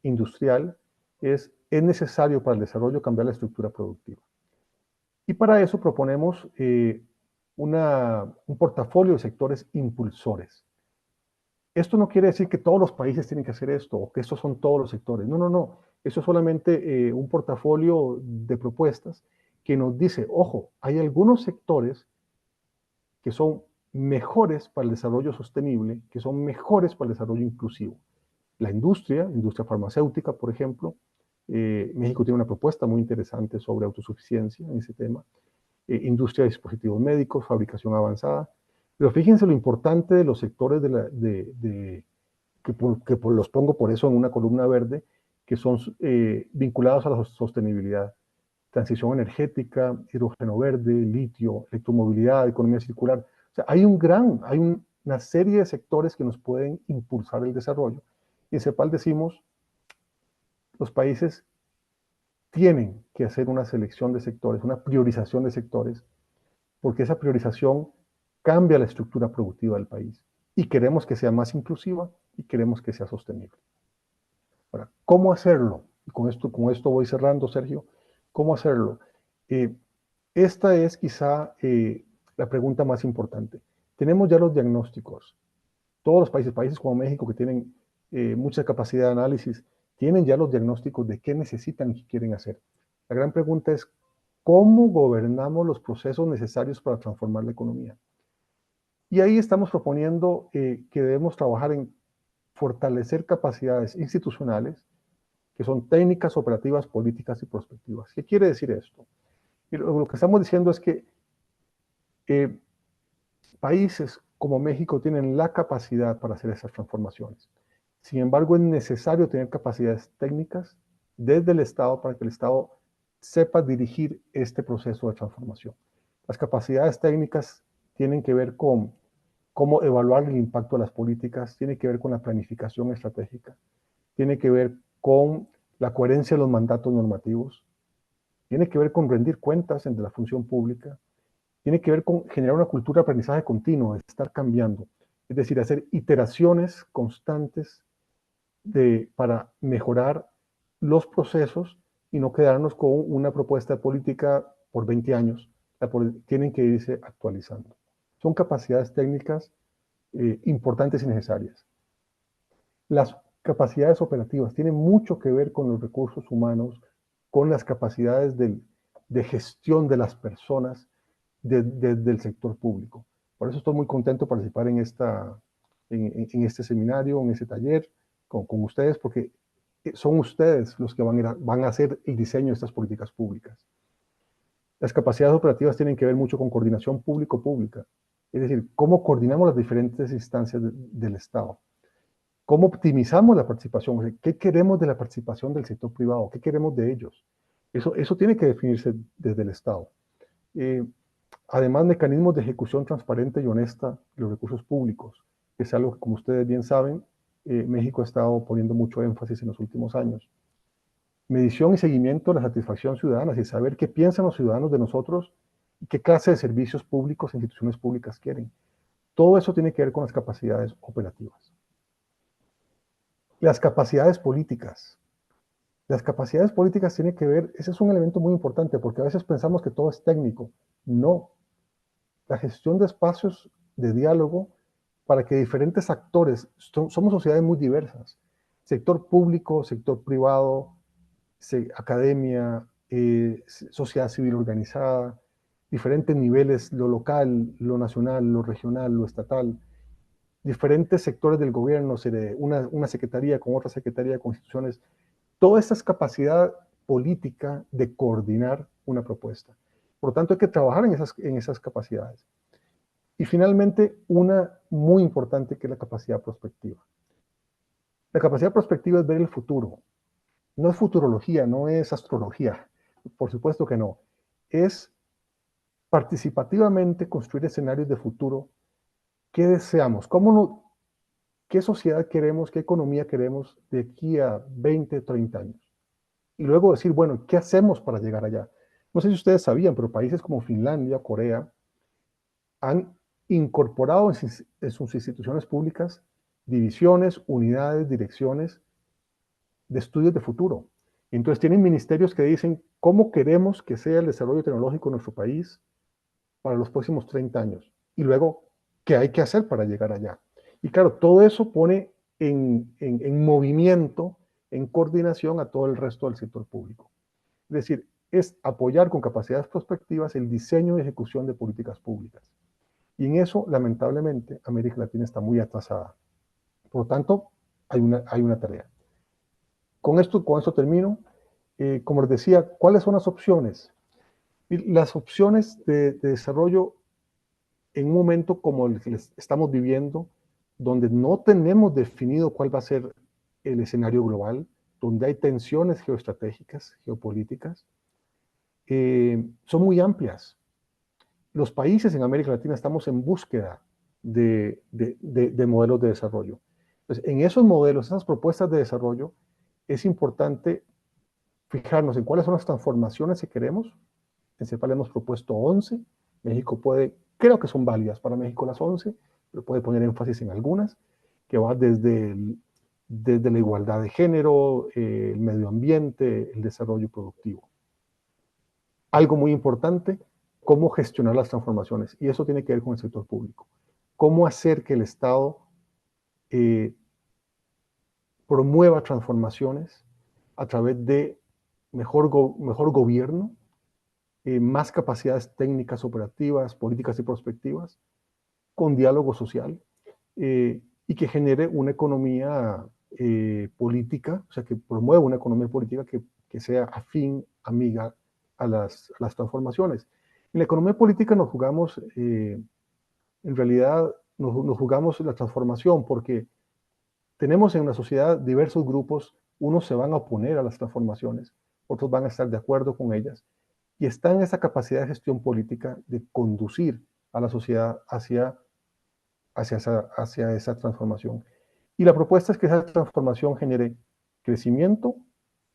industrial, es necesario para el desarrollo cambiar la estructura productiva. Y para eso proponemos un portafolio de sectores impulsores. Esto no quiere decir que todos los países tienen que hacer esto, o que estos son todos los sectores. No, no, no. Eso es solamente un portafolio de propuestas que nos dice, ojo, hay algunos sectores que son mejores para el desarrollo sostenible, que son mejores para el desarrollo inclusivo. La industria farmacéutica, por ejemplo. México tiene una propuesta muy interesante sobre autosuficiencia en ese tema. Industria de dispositivos médicos, fabricación avanzada. Pero fíjense lo importante de los sectores que los pongo por eso en una columna verde, que son vinculados a la sostenibilidad. Transición energética, hidrógeno verde, litio, electromovilidad, economía circular. O sea, hay una serie de sectores que nos pueden impulsar el desarrollo. Y en CEPAL decimos, los países tienen que hacer una selección de sectores, una priorización de sectores, porque esa priorización cambia la estructura productiva del país. Y queremos que sea más inclusiva y queremos que sea sostenible. Ahora, ¿cómo hacerlo? Y con esto voy cerrando, Sergio. ¿Cómo hacerlo? Esta es quizá la pregunta más importante. Tenemos ya los diagnósticos. Todos los países como México, que tienen mucha capacidad de análisis, tienen ya los diagnósticos de qué necesitan y qué quieren hacer. La gran pregunta es, ¿cómo gobernamos los procesos necesarios para transformar la economía? Y ahí estamos proponiendo que debemos trabajar en fortalecer capacidades institucionales, que son técnicas, operativas, políticas y prospectivas. ¿Qué quiere decir esto? Lo que estamos diciendo es que países como México tienen la capacidad para hacer esas transformaciones. Sin embargo, es necesario tener capacidades técnicas desde el Estado para que el Estado sepa dirigir este proceso de transformación. Las capacidades técnicas tienen que ver con cómo evaluar el impacto de las políticas, tiene que ver con la planificación estratégica, tiene que ver con la coherencia de los mandatos normativos, tiene que ver con rendir cuentas entre la función pública, tiene que ver con generar una cultura de aprendizaje continuo, de estar cambiando, es decir, hacer iteraciones constantes para mejorar los procesos y no quedarnos con una propuesta de política por 20 años, tienen que irse actualizando. Son capacidades técnicas importantes y necesarias. Las capacidades operativas tienen mucho que ver con los recursos humanos, con las capacidades de gestión de las personas del sector público. Por eso estoy muy contento de participar en este seminario, en este taller con ustedes, porque son ustedes los que van a hacer el diseño de estas políticas públicas. Las capacidades operativas tienen que ver mucho con coordinación público-pública, es decir, cómo coordinamos las diferentes instancias del Estado. ¿Cómo optimizamos la participación? ¿Qué queremos de la participación del sector privado? ¿Qué queremos de ellos? Eso tiene que definirse desde el Estado. Además, mecanismos de ejecución transparente y honesta de los recursos públicos, que es algo que, como ustedes bien saben, México ha estado poniendo mucho énfasis en los últimos años. Medición y seguimiento de la satisfacción ciudadana, y saber qué piensan los ciudadanos de nosotros y qué clase de servicios públicos e instituciones públicas quieren. Todo eso tiene que ver con las capacidades operativas. Las capacidades políticas. Las capacidades políticas tienen que ver, ese es un elemento muy importante, porque a veces pensamos que todo es técnico. No. La gestión de espacios de diálogo para que diferentes actores, somos sociedades muy diversas, sector público, sector privado, academia, sociedad civil organizada, diferentes niveles, lo local, lo nacional, lo regional, lo estatal, diferentes sectores del gobierno, una secretaría con otra secretaría, con instituciones, toda esa capacidad política de coordinar una propuesta. Por lo tanto, hay que trabajar en esas capacidades. Y finalmente, una muy importante que es la capacidad prospectiva. La capacidad prospectiva es ver el futuro. No es futurología, no es astrología, por supuesto que no. Es participativamente construir escenarios de futuro. ¿Qué deseamos? ¿Qué sociedad queremos? ¿Qué economía queremos de aquí a 20, 30 años? Y luego decir, bueno, ¿qué hacemos para llegar allá? No sé si ustedes sabían, pero países como Finlandia, Corea, han incorporado en sus instituciones públicas divisiones, unidades, direcciones de estudios de futuro. Entonces tienen ministerios que dicen cómo queremos que sea el desarrollo tecnológico en nuestro país para los próximos 30 años. Y luego, ¿qué hay que hacer para llegar allá? Y claro, todo eso pone en movimiento, en coordinación a todo el resto del sector público. Es decir, es apoyar con capacidades prospectivas el diseño y ejecución de políticas públicas. Y en eso, lamentablemente, América Latina está muy atrasada. Por lo tanto, hay una tarea. Con esto termino. Como les decía, ¿cuáles son las opciones? Las opciones de desarrollo en un momento como el que estamos viviendo, donde no tenemos definido cuál va a ser el escenario global, donde hay tensiones geoestratégicas, geopolíticas, son muy amplias. Los países en América Latina estamos en búsqueda de modelos de desarrollo. Entonces, en esos modelos, esas propuestas de desarrollo, es importante fijarnos en cuáles son las transformaciones que queremos. En CEPAL hemos propuesto 11. México creo que son válidas para México las 11, pero puede poner énfasis en algunas, que va desde la igualdad de género, el medio ambiente, el desarrollo productivo. Algo muy importante, cómo gestionar las transformaciones, y eso tiene que ver con el sector público. Cómo hacer que el Estado promueva transformaciones a través de mejor gobierno, más capacidades técnicas operativas, políticas y prospectivas, con diálogo social, y que genere una economía política, o sea, que promueva una economía política que sea afín, amiga a las transformaciones. En la economía política nos jugamos, en realidad, nos jugamos la transformación, porque tenemos en la sociedad diversos grupos, unos se van a oponer a las transformaciones, otros van a estar de acuerdo con ellas, y está en esa capacidad de gestión política de conducir a la sociedad hacia esa transformación. Y la propuesta es que esa transformación genere crecimiento.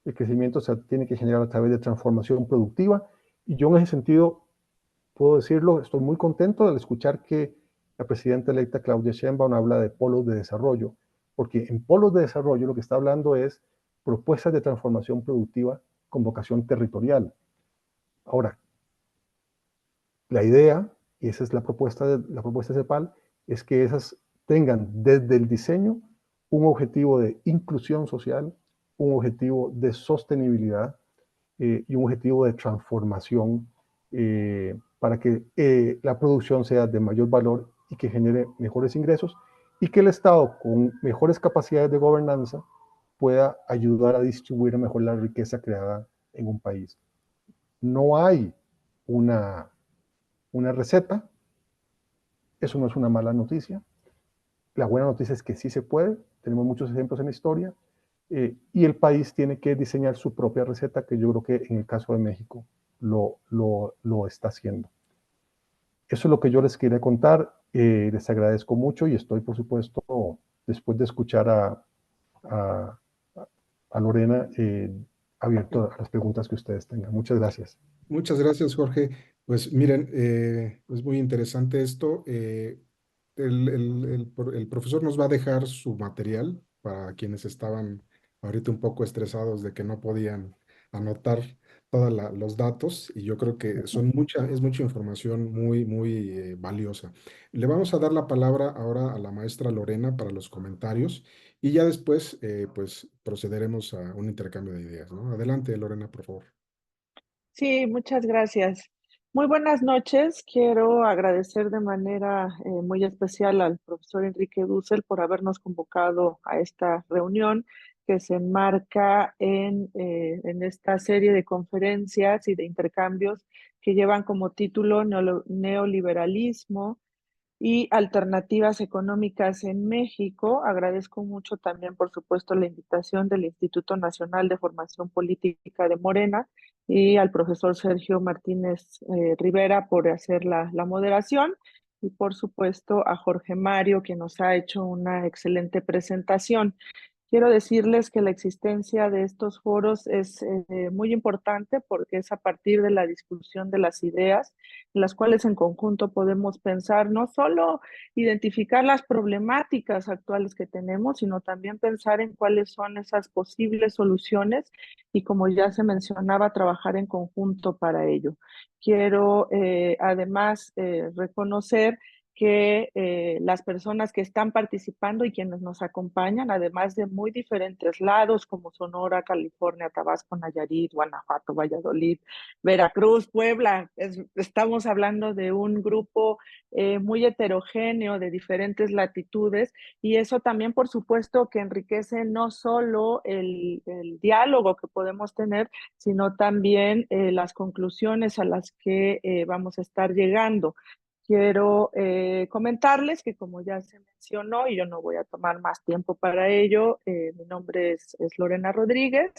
El crecimiento se tiene que generar a través de transformación productiva, y yo en ese sentido puedo decirlo, estoy muy contento al escuchar que la presidenta electa Claudia Sheinbaum habla de polos de desarrollo, porque en polos de desarrollo lo que está hablando es propuestas de transformación productiva con vocación territorial. Ahora, la idea, y esa es la propuesta de CEPAL, es que esas tengan desde el diseño un objetivo de inclusión social, un objetivo de sostenibilidad, y un objetivo de transformación, para que la producción sea de mayor valor y que genere mejores ingresos, y que el Estado, con mejores capacidades de gobernanza, pueda ayudar a distribuir mejor la riqueza creada en un país. No hay una receta, eso no es una mala noticia. La buena noticia es que sí se puede, tenemos muchos ejemplos en la historia, y el país tiene que diseñar su propia receta, que yo creo que en el caso de México lo está haciendo. Eso es lo que yo les quería contar. Les agradezco mucho y estoy, por supuesto, después de escuchar a, a Lorena, abierto a las preguntas que ustedes tengan. Muchas gracias. Muchas gracias, Jorge. Pues miren, es muy interesante esto. El profesor nos va a dejar su material para quienes estaban ahorita un poco estresados de que no podían anotar todos los datos, y yo creo que es mucha información muy, muy valiosa. Le vamos a dar la palabra ahora a la maestra Lorena para los comentarios, y ya después pues procederemos a un intercambio de ideas, ¿no? Adelante, Lorena, por favor. Sí, muchas gracias. Muy buenas noches. Quiero agradecer de manera muy especial al profesor Enrique Dussel por habernos convocado a esta reunión que se enmarca en esta serie de conferencias y de intercambios que llevan como título Neoliberalismo y alternativas económicas en México. Agradezco mucho también, por supuesto, la invitación del Instituto Nacional de Formación Política de Morena y al profesor Sergio Martínez Rivera por hacer la moderación, y por supuesto a Jorge Mario, que nos ha hecho una excelente presentación. Quiero decirles que la existencia de estos foros es muy importante porque es a partir de la discusión de las ideas, en las cuales en conjunto podemos pensar, no solo identificar las problemáticas actuales que tenemos, sino también pensar en cuáles son esas posibles soluciones y, como ya se mencionaba, trabajar en conjunto para ello. Quiero además reconocer que las personas que están participando y quienes nos acompañan, además de muy diferentes lados como Sonora, California, Tabasco, Nayarit, Guanajuato, Valladolid, Veracruz, Puebla, estamos hablando de un grupo muy heterogéneo de diferentes latitudes, y eso también, por supuesto, que enriquece no solo el diálogo que podemos tener, sino también las conclusiones a las que vamos a estar llegando. Quiero comentarles que, como ya se mencionó, y yo no voy a tomar más tiempo para ello, mi nombre es Lorena Rodríguez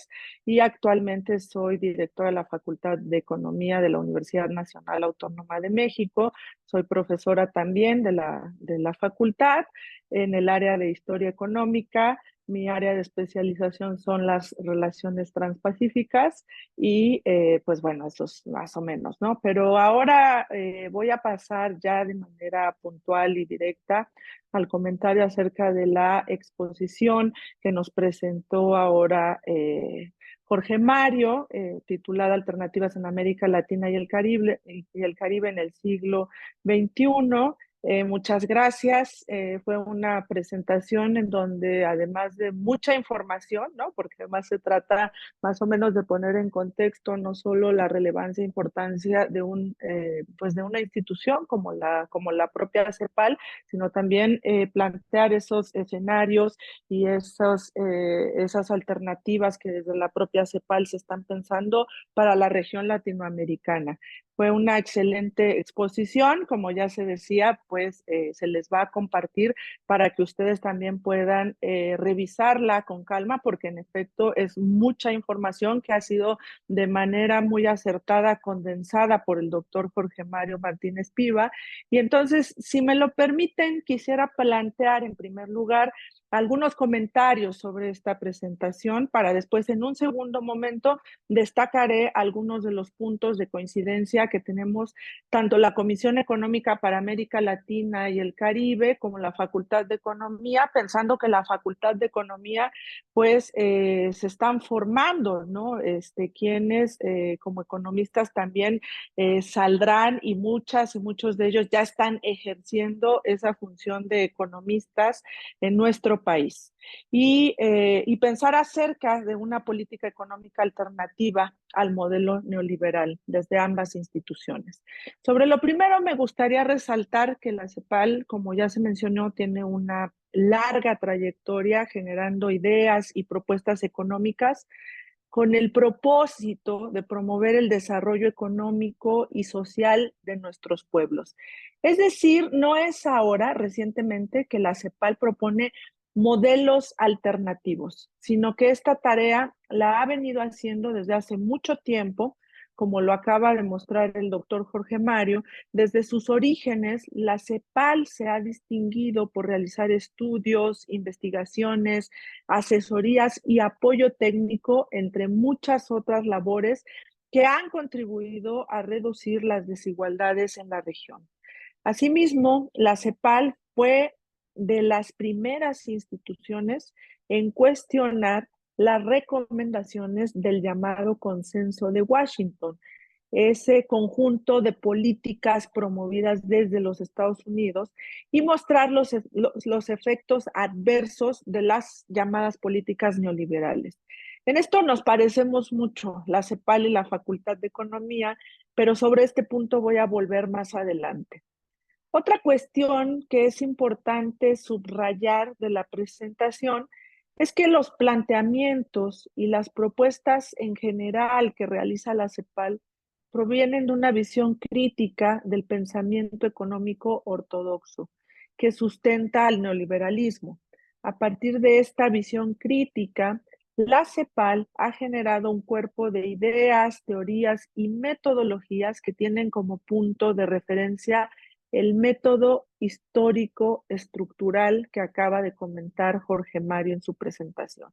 y actualmente soy directora de la Facultad de Economía de la Universidad Nacional Autónoma de México. Soy profesora también de la facultad en el área de Historia Económica. Mi área de especialización son las relaciones transpacíficas y pues bueno, eso es más o menos, ¿no? Pero ahora voy a pasar ya de manera puntual y directa al comentario acerca de la exposición que nos presentó ahora Jorge Mario, titulada Alternativas en América Latina y el Caribe en el siglo XXI. Muchas gracias. Fue una presentación en donde, además de mucha información, ¿no? Porque además se trata más o menos de poner en contexto no solo la relevancia e importancia de pues de una institución como la propia CEPAL, sino también plantear esos escenarios y esas alternativas que desde la propia CEPAL se están pensando para la región latinoamericana. Fue una excelente exposición, como ya se decía, pues se les va a compartir para que ustedes también puedan revisarla con calma, porque en efecto es mucha información que ha sido de manera muy acertada, condensada por el doctor Jorge Mario Martínez Piva. Y entonces, si me lo permiten, quisiera plantear en primer lugar algunos comentarios sobre esta presentación para después, en un segundo momento, destacaré algunos de los puntos de coincidencia que tenemos tanto la Comisión Económica para América Latina y el Caribe como la Facultad de Economía, pensando que la Facultad de Economía pues se están formando, ¿no? Quienes como economistas también saldrán, y muchas y muchos de ellos ya están ejerciendo esa función de economistas en nuestro país. Y pensar acerca de una política económica alternativa al modelo neoliberal desde ambas instituciones. Sobre lo primero, me gustaría resaltar que la CEPAL, como ya se mencionó, tiene una larga trayectoria generando ideas y propuestas económicas con el propósito de promover el desarrollo económico y social de nuestros pueblos. Es decir, no es ahora, recientemente, que la CEPAL propone modelos alternativos, sino que esta tarea la ha venido haciendo desde hace mucho tiempo como lo acaba de mostrar el doctor Jorge Mario. Desde sus orígenes, la CEPAL se ha distinguido por realizar estudios, investigaciones, asesorías y apoyo técnico, entre muchas otras labores que han contribuido a reducir las desigualdades en la región. Asimismo, la CEPAL fue de las primeras instituciones en cuestionar las recomendaciones del llamado Consenso de Washington, ese conjunto de políticas promovidas desde los Estados Unidos, y mostrar los efectos adversos de las llamadas políticas neoliberales. En esto nos parecemos mucho, la CEPAL y la Facultad de Economía, pero sobre este punto voy a volver más adelante. Otra cuestión que es importante subrayar de la presentación es que los planteamientos y las propuestas en general que realiza la CEPAL provienen de una visión crítica del pensamiento económico ortodoxo que sustenta al neoliberalismo. A partir de esta visión crítica, la CEPAL ha generado un cuerpo de ideas, teorías y metodologías que tienen como punto de referencia el método histórico estructural que acaba de comentar Jorge Mario en su presentación.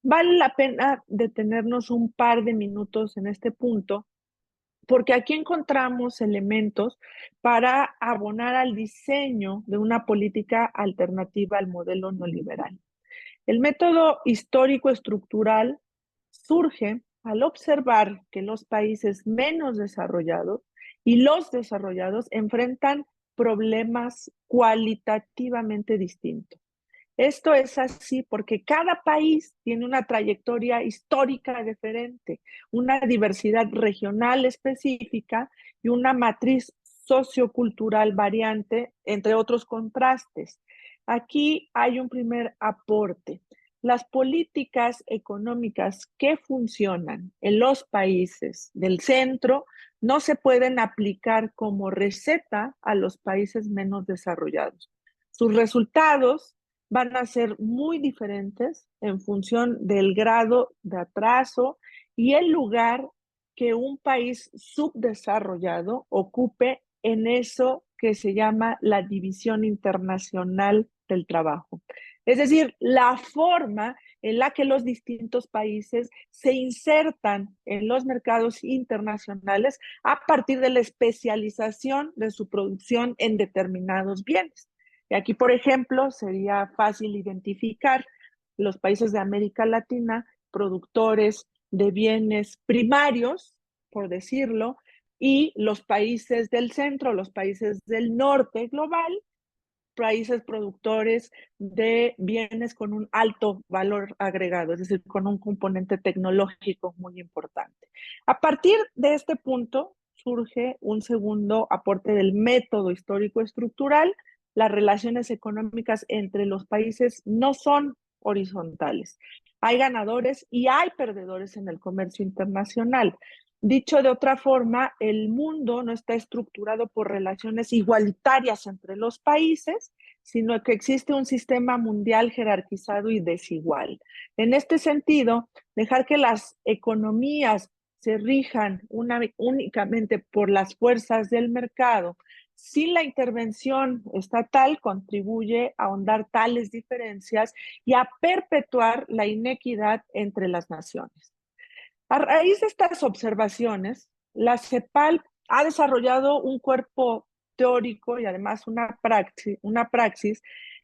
Vale la pena detenernos un par de minutos en este punto, porque aquí encontramos elementos para abonar al diseño de una política alternativa al modelo neoliberal. El método histórico estructural surge al observar que los países menos desarrollados y los desarrollados enfrentan problemas cualitativamente distintos. Esto es así porque cada país tiene una trayectoria histórica diferente, una diversidad regional específica y una matriz sociocultural variante, entre otros contrastes. Aquí hay un primer aporte. Las políticas económicas que funcionan en los países del centro no se pueden aplicar como receta a los países menos desarrollados. Sus resultados van a ser muy diferentes en función del grado de atraso y el lugar que un país subdesarrollado ocupe en eso que se llama la división internacional del trabajo. Es decir, la forma en la que los distintos países se insertan en los mercados internacionales a partir de la especialización de su producción en determinados bienes. Y aquí, por ejemplo, sería fácil identificar los países de América Latina, productores de bienes primarios, por decirlo, y los países del centro, los países del norte global, países productores de bienes con un alto valor agregado, es decir, con un componente tecnológico muy importante. A partir de este punto surge un segundo aporte del método histórico estructural. Las relaciones económicas entre los países no son horizontales. Hay ganadores y hay perdedores en el comercio internacional. Dicho de otra forma, el mundo no está estructurado por relaciones igualitarias entre los países, sino que existe un sistema mundial jerarquizado y desigual. En este sentido, dejar que las economías se rijan únicamente por las fuerzas del mercado sin la intervención estatal contribuye a ahondar tales diferencias y a perpetuar la inequidad entre las naciones. A raíz de estas observaciones, la CEPAL ha desarrollado un cuerpo teórico y además una praxis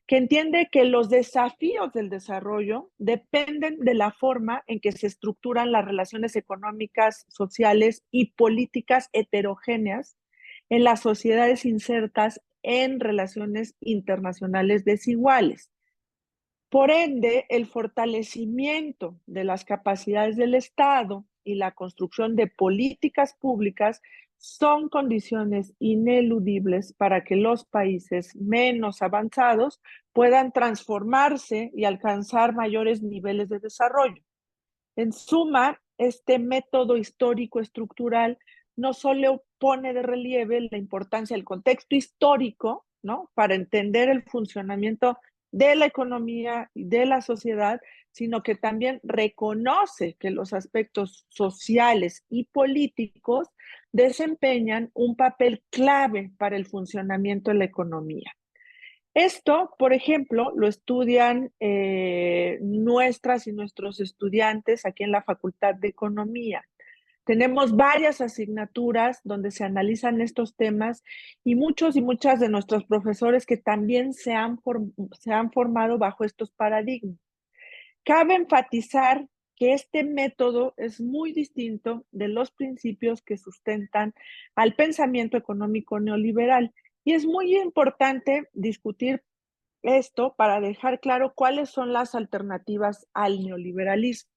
que entiende que los desafíos del desarrollo dependen de la forma en que se estructuran las relaciones económicas, sociales y políticas heterogéneas en las sociedades insertas en relaciones internacionales desiguales. Por ende, el fortalecimiento de las capacidades del Estado y la construcción de políticas públicas son condiciones ineludibles para que los países menos avanzados puedan transformarse y alcanzar mayores niveles de desarrollo. En suma, este método histórico estructural no solo pone de relieve la importancia del contexto histórico, ¿no?, para entender el funcionamiento de la economía y de la sociedad, sino que también reconoce que los aspectos sociales y políticos desempeñan un papel clave para el funcionamiento de la economía. Esto, por ejemplo, lo estudian nuestras y nuestros estudiantes aquí en la Facultad de Economía. Tenemos varias asignaturas donde se analizan estos temas y muchos y muchas de nuestros profesores que también se han formado bajo estos paradigmas. Cabe enfatizar que este método es muy distinto de los principios que sustentan al pensamiento económico neoliberal. Y es muy importante discutir esto para dejar claro cuáles son las alternativas al neoliberalismo.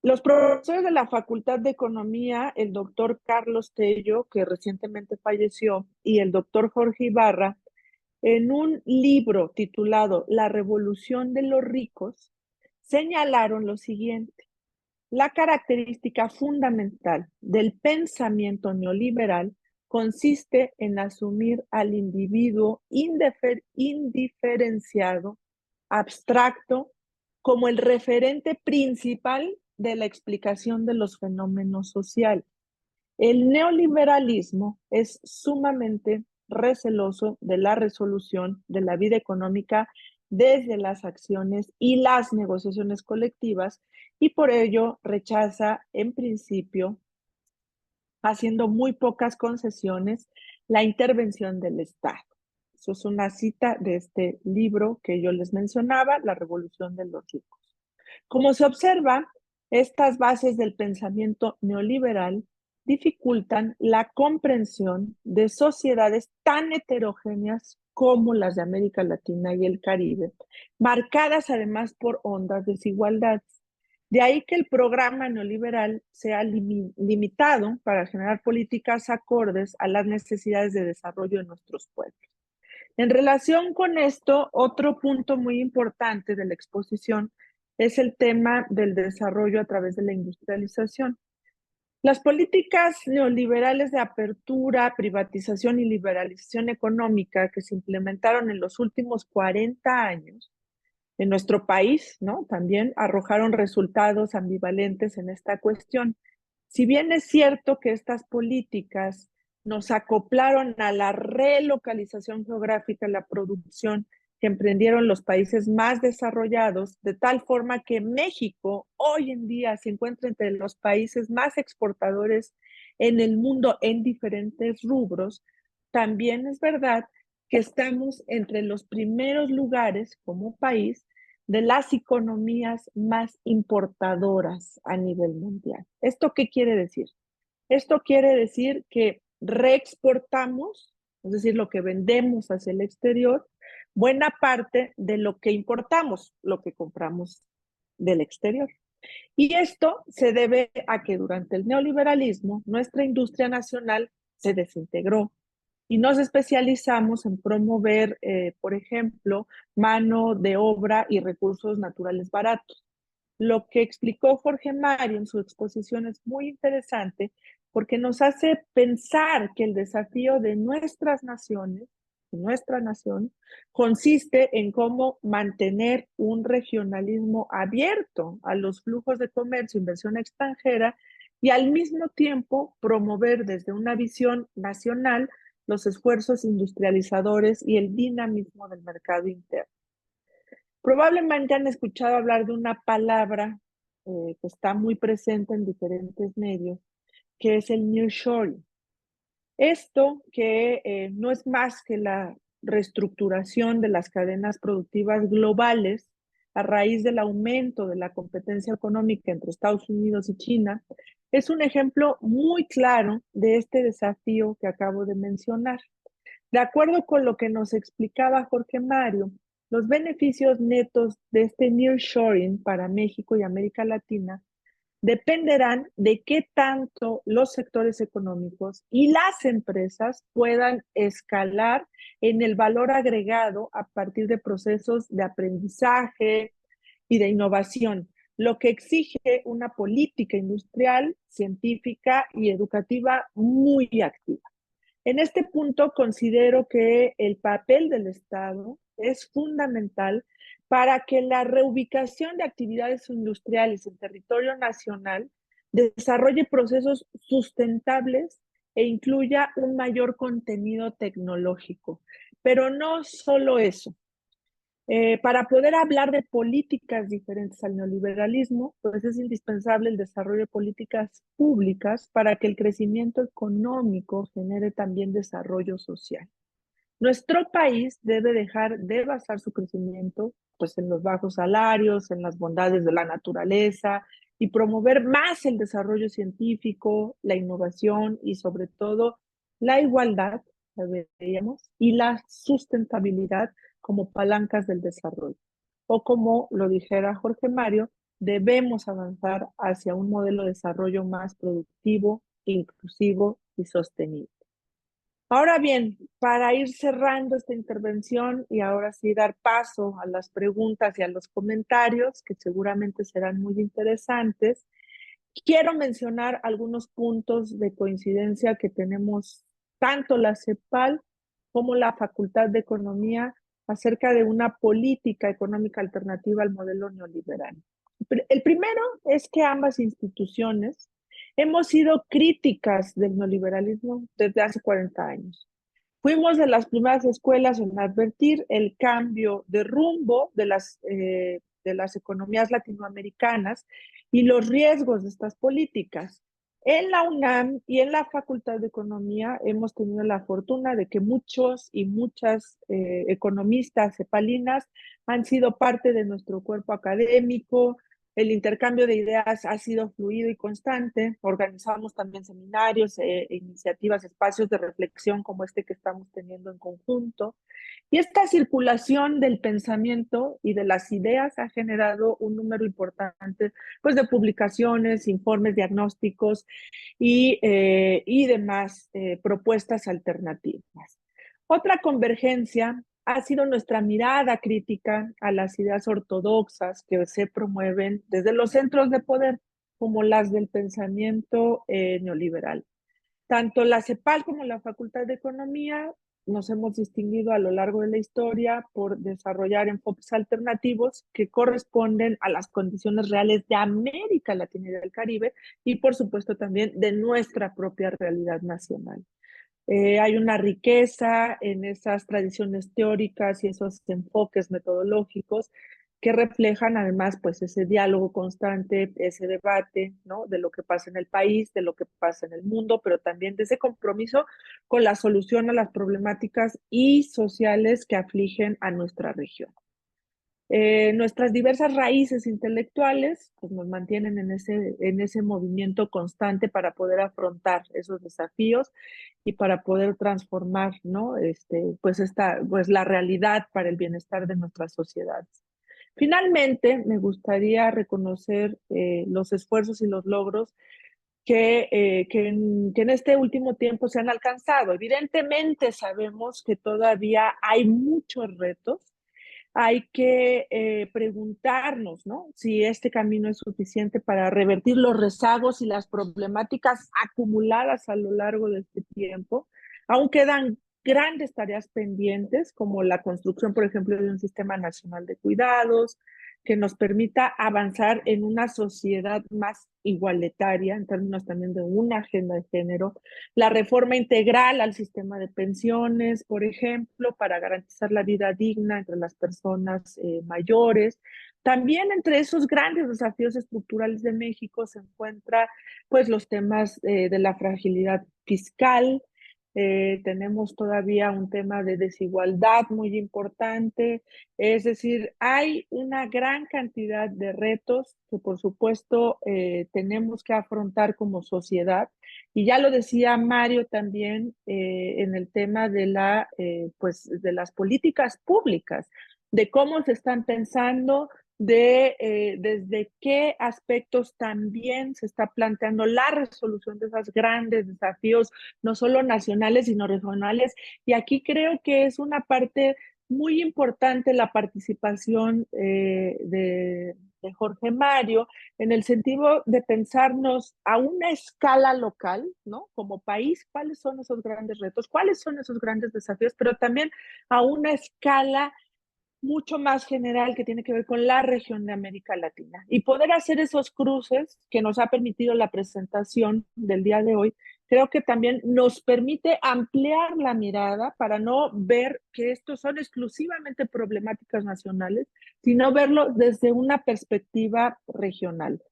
Los profesores de la Facultad de Economía, el doctor Carlos Tello, que recientemente falleció, y el doctor Jorge Ibarra, en un libro titulado La Revolución de los Ricos, señalaron lo siguiente: la característica fundamental del pensamiento neoliberal consiste en asumir al individuo indiferenciado, abstracto, como el referente principal de la explicación de los fenómenos sociales. El neoliberalismo es sumamente receloso de la resolución de la vida económica desde las acciones y las negociaciones colectivas y por ello rechaza en principio, haciendo muy pocas concesiones, la intervención del Estado. Eso es una cita de este libro que yo les mencionaba, La Revolución de los Ricos. Como se observa, estas bases del pensamiento neoliberal dificultan la comprensión de sociedades tan heterogéneas como las de América Latina y el Caribe, marcadas además por hondas desigualdades. De ahí que el programa neoliberal sea limitado para generar políticas acordes a las necesidades de desarrollo de nuestros pueblos. En relación con esto, otro punto muy importante de la exposición es el tema del desarrollo a través de la industrialización. Las políticas neoliberales de apertura, privatización y liberalización económica que se implementaron en los últimos 40 años en nuestro país, ¿no? También arrojaron resultados ambivalentes en esta cuestión. Si bien es cierto que estas políticas nos acoplaron a la relocalización geográfica, la producción que emprendieron los países más desarrollados, de tal forma que México hoy en día se encuentra entre los países más exportadores en el mundo en diferentes rubros, también es verdad que estamos entre los primeros lugares como país de las economías más importadoras a nivel mundial. ¿Esto qué quiere decir? Esto quiere decir que reexportamos, es decir, lo que vendemos hacia el exterior, buena parte de lo que importamos, lo que compramos del exterior. Y esto se debe a que durante el neoliberalismo nuestra industria nacional se desintegró y nos especializamos en promover, por ejemplo, mano de obra y recursos naturales baratos. Lo que explicó Jorge Mario en su exposición es muy interesante porque nos hace pensar que el desafío de nuestras naciones, nuestra nación, consiste en cómo mantener un regionalismo abierto a los flujos de comercio e inversión extranjera y al mismo tiempo promover desde una visión nacional los esfuerzos industrializadores y el dinamismo del mercado interno. Probablemente han escuchado hablar de una palabra que está muy presente en diferentes medios, que es el nearshoring. Esto que no es más que la reestructuración de las cadenas productivas globales a raíz del aumento de la competencia económica entre Estados Unidos y China, es un ejemplo muy claro de este desafío que acabo de mencionar. De acuerdo con lo que nos explicaba Jorge Mario, los beneficios netos de este nearshoring para México y América Latina dependerán de qué tanto los sectores económicos y las empresas puedan escalar en el valor agregado a partir de procesos de aprendizaje y de innovación, lo que exige una política industrial, científica y educativa muy activa. En este punto considero que el papel del Estado es fundamental para que la reubicación de actividades industriales en territorio nacional desarrolle procesos sustentables e incluya un mayor contenido tecnológico. Pero no solo eso. Para poder hablar de políticas diferentes al neoliberalismo, pues es indispensable el desarrollo de políticas públicas para que el crecimiento económico genere también desarrollo social. Nuestro país debe dejar de basar su crecimiento pues, en los bajos salarios, en las bondades de la naturaleza y promover más el desarrollo científico, la innovación y sobre todo la igualdad, la veíamos, y la sustentabilidad como palancas del desarrollo. O como lo dijera Jorge Mario, debemos avanzar hacia un modelo de desarrollo más productivo, inclusivo y sostenible. Ahora bien, para ir cerrando esta intervención y ahora sí dar paso a las preguntas y a los comentarios, que seguramente serán muy interesantes, quiero mencionar algunos puntos de coincidencia que tenemos tanto la CEPAL como la Facultad de Economía acerca de una política económica alternativa al modelo neoliberal. El primero es que ambas instituciones hemos sido críticas del neoliberalismo desde hace 40 años. Fuimos de las primeras escuelas en advertir el cambio de rumbo de las economías latinoamericanas y los riesgos de estas políticas. En la UNAM y en la Facultad de Economía hemos tenido la fortuna de que muchos y muchas economistas cepalinas han sido parte de nuestro cuerpo académico. El intercambio de ideas ha sido fluido y constante. Organizamos también seminarios, iniciativas, espacios de reflexión como este que estamos teniendo en conjunto. Y esta circulación del pensamiento y de las ideas ha generado un número importante pues, de publicaciones, informes, diagnósticos y demás propuestas alternativas. Otra convergencia ha sido nuestra mirada crítica a las ideas ortodoxas que se promueven desde los centros de poder, como las del pensamiento neoliberal. Tanto la CEPAL como la Facultad de Economía nos hemos distinguido a lo largo de la historia por desarrollar enfoques alternativos que corresponden a las condiciones reales de América Latina y del Caribe y por supuesto también de nuestra propia realidad nacional. Hay una riqueza en esas tradiciones teóricas y esos enfoques metodológicos que reflejan además pues ese diálogo constante, ese debate, ¿no? De lo que pasa en el país, de lo que pasa en el mundo, pero también de ese compromiso con la solución a las problemáticas y sociales que afligen a nuestra región. Nuestras diversas raíces intelectuales pues, nos mantienen en ese movimiento constante para poder afrontar esos desafíos y para poder transformar, ¿no? pues la realidad para el bienestar de nuestras sociedades. Finalmente, me gustaría reconocer los esfuerzos y los logros que en este último tiempo se han alcanzado. Evidentemente sabemos que todavía hay muchos retos. Hay que preguntarnos, ¿no? Si este camino es suficiente para revertir los rezagos y las problemáticas acumuladas a lo largo de este tiempo. Aún quedan grandes tareas pendientes, como la construcción, por ejemplo, de un sistema nacional de cuidados, que nos permita avanzar en una sociedad más igualitaria, en términos también de una agenda de género, la reforma integral al sistema de pensiones, por ejemplo, para garantizar la vida digna entre las personas mayores. También entre esos grandes desafíos estructurales de México se encuentra pues los temas de la fragilidad fiscal. Tenemos todavía un tema de desigualdad muy importante, es decir, hay una gran cantidad de retos que por supuesto tenemos que afrontar como sociedad. Y ya lo decía Mario también en el tema pues, de las políticas públicas, de cómo se están pensando, desde qué aspectos también se está planteando la resolución de esos grandes desafíos, no solo nacionales, sino regionales. Y aquí creo que es una parte muy importante la participación de Jorge Mario en el sentido de pensarnos a una escala local, ¿no? Como país, cuáles son esos grandes retos, cuáles son esos grandes desafíos, pero también a una escala mucho más general que tiene que ver con la región de América Latina. Y poder hacer esos cruces que nos ha permitido la presentación del día de hoy, creo que también nos permite ampliar la mirada para no ver que estos son exclusivamente problemáticas nacionales, sino verlo desde una perspectiva regional.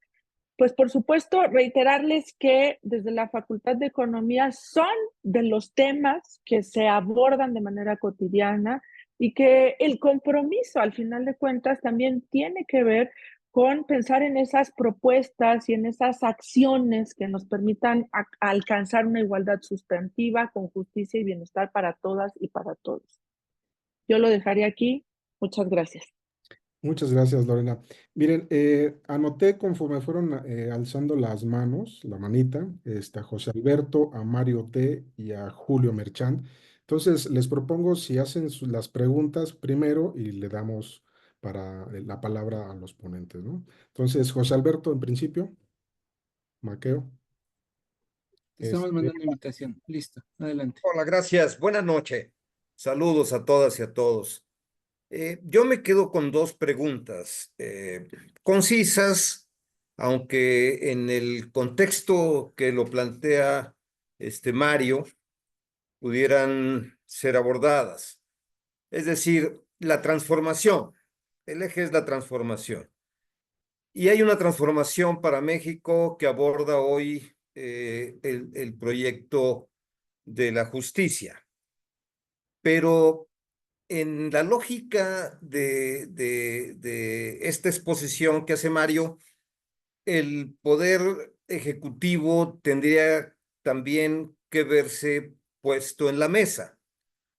Pues por supuesto, reiterarles que desde la Facultad de Economía son de los temas que se abordan de manera cotidiana y que el compromiso, al final de cuentas, también tiene que ver con pensar en esas propuestas y en esas acciones que nos permitan alcanzar una igualdad sustantiva con justicia y bienestar para todas y para todos. Yo lo dejaré aquí. Muchas gracias. Muchas gracias, Lorena. Miren, anoté conforme fueron alzando las manos, la manita, a José Alberto, a Mario T. y a Julio Merchán. Entonces, les propongo si hacen las preguntas primero y le damos para la palabra a los ponentes, ¿no? Entonces, José Alberto, en principio, Maqueo. Te estamos Este, mandando invitación. Listo, adelante. Hola, gracias. Buenas noches. Saludos a todas y a todos. Yo me quedo con dos preguntas concisas, aunque en el contexto que lo plantea Mario pudieran ser abordadas. Es decir, la transformación. El eje es la transformación. Y hay una transformación para México que aborda hoy el proyecto de la justicia. Pero en la lógica de esta exposición que hace Mario, el poder ejecutivo tendría también que verse puesto en la mesa,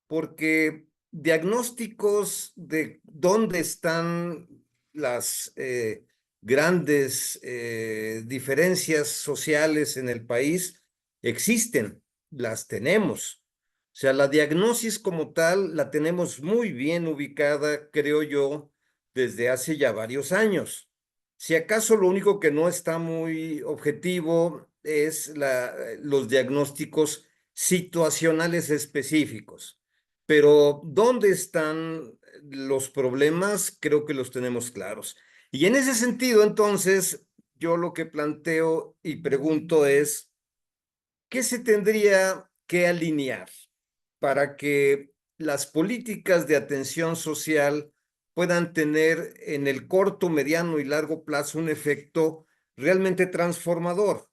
porque diagnósticos de dónde están las grandes diferencias sociales en el país existen, las tenemos. O sea, la diagnosis como tal la tenemos muy bien ubicada, creo yo, desde hace ya varios años. Si acaso lo único que no está muy objetivo es los diagnósticos situacionales específicos. Pero ¿dónde están los problemas? Creo que los tenemos claros. Y en ese sentido, entonces, yo lo que planteo y pregunto es, ¿qué se tendría que alinear para que las políticas de atención social puedan tener en el corto, mediano y largo plazo un efecto realmente transformador?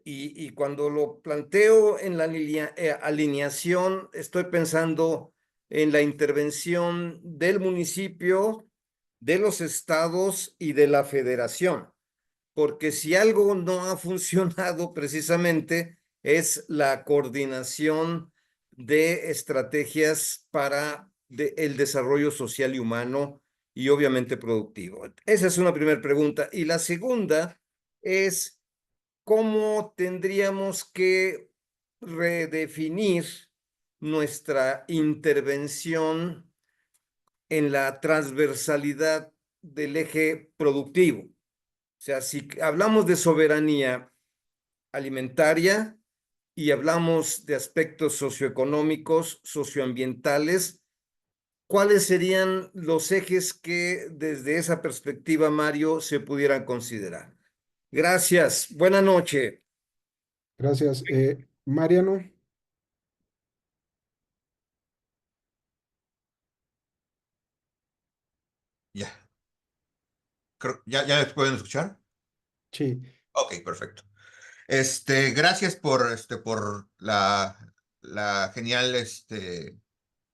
Y cuando lo planteo en la alineación, estoy pensando en la intervención del municipio, de los estados y de la federación, porque si algo no ha funcionado precisamente es la coordinación de estrategias para el desarrollo social y humano y obviamente productivo. Esa es una primera pregunta. Y la segunda es, ¿cómo tendríamos que redefinir nuestra intervención en la transversalidad del eje productivo? O sea, si hablamos de soberanía alimentaria y hablamos de aspectos socioeconómicos, socioambientales, ¿cuáles serían los ejes que desde esa perspectiva, Mario, se pudieran considerar? Gracias. Buenas noches. gracias. Mariano. Ya. ¿Ya me pueden escuchar? Sí. Ok, perfecto. Gracias por la genial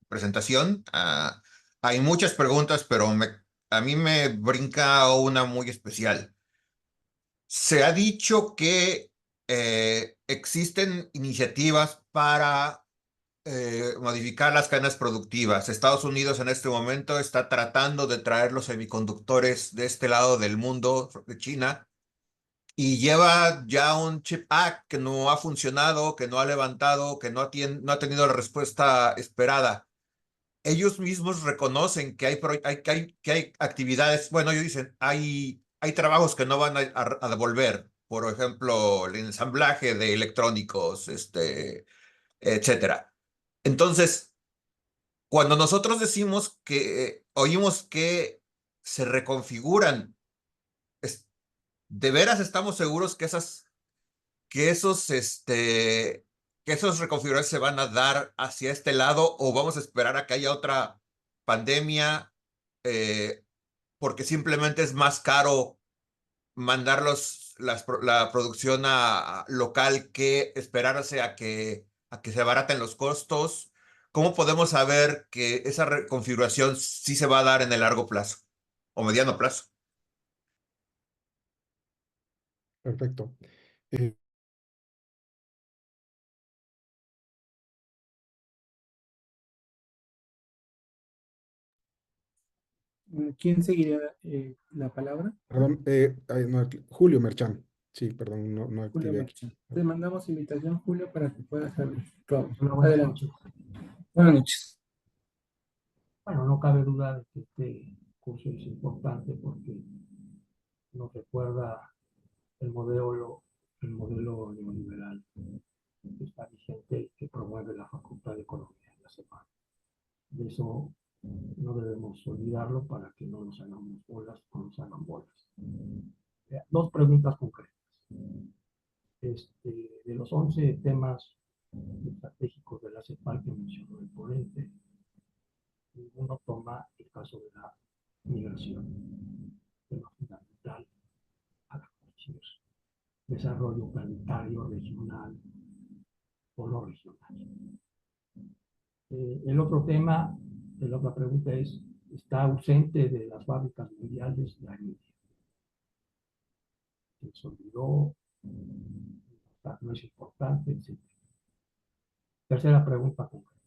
presentación. Hay muchas preguntas, pero a mí me brinca una muy especial. Se ha dicho que existen iniciativas para modificar las cadenas productivas. Estados Unidos en este momento está tratando de traer los semiconductores de este lado del mundo, de China, y lleva ya un Chip Act que no ha funcionado, que no ha levantado, que no ha tenido la respuesta esperada. Ellos mismos reconocen que que hay actividades, bueno, ellos dicen, hay trabajos que no van a devolver, por ejemplo, el ensamblaje de electrónicos, etcétera. Entonces, cuando nosotros decimos que oímos que se reconfiguran. ¿De veras estamos seguros que que esos reconfiguraciones se van a dar hacia este lado, o vamos a esperar a que haya otra pandemia, porque simplemente es más caro mandar la producción local que esperarse a que se abaraten los costos? ¿Cómo podemos saber que esa reconfiguración sí se va a dar en el largo plazo o mediano plazo? Perfecto. Eh, ¿Quién seguiría la palabra? Perdón, no, Julio Merchan. Sí, perdón, no Julio activé aquí. Merchan. Te mandamos invitación, Julio, para que puedas hablar. Adelante. Buenas noches. Bueno, no cabe duda de que este curso es importante porque nos recuerda el modelo neoliberal que está vigente y que promueve la Facultad de Economía en la CEPAL. De eso no debemos olvidarlo para que no nos hagamos bolas o nos hagan bolas. Dos preguntas concretas. De los 11 temas estratégicos de la CEPAL que mencionó el ponente, ninguno toma el caso de la migración, tema fundamental para cualquier desarrollo planetario, regional o no regional. El otro tema, la otra pregunta es, está ausente de las fábricas mundiales la India. Se les olvidó, no es importante, etc. Tercera pregunta concreta.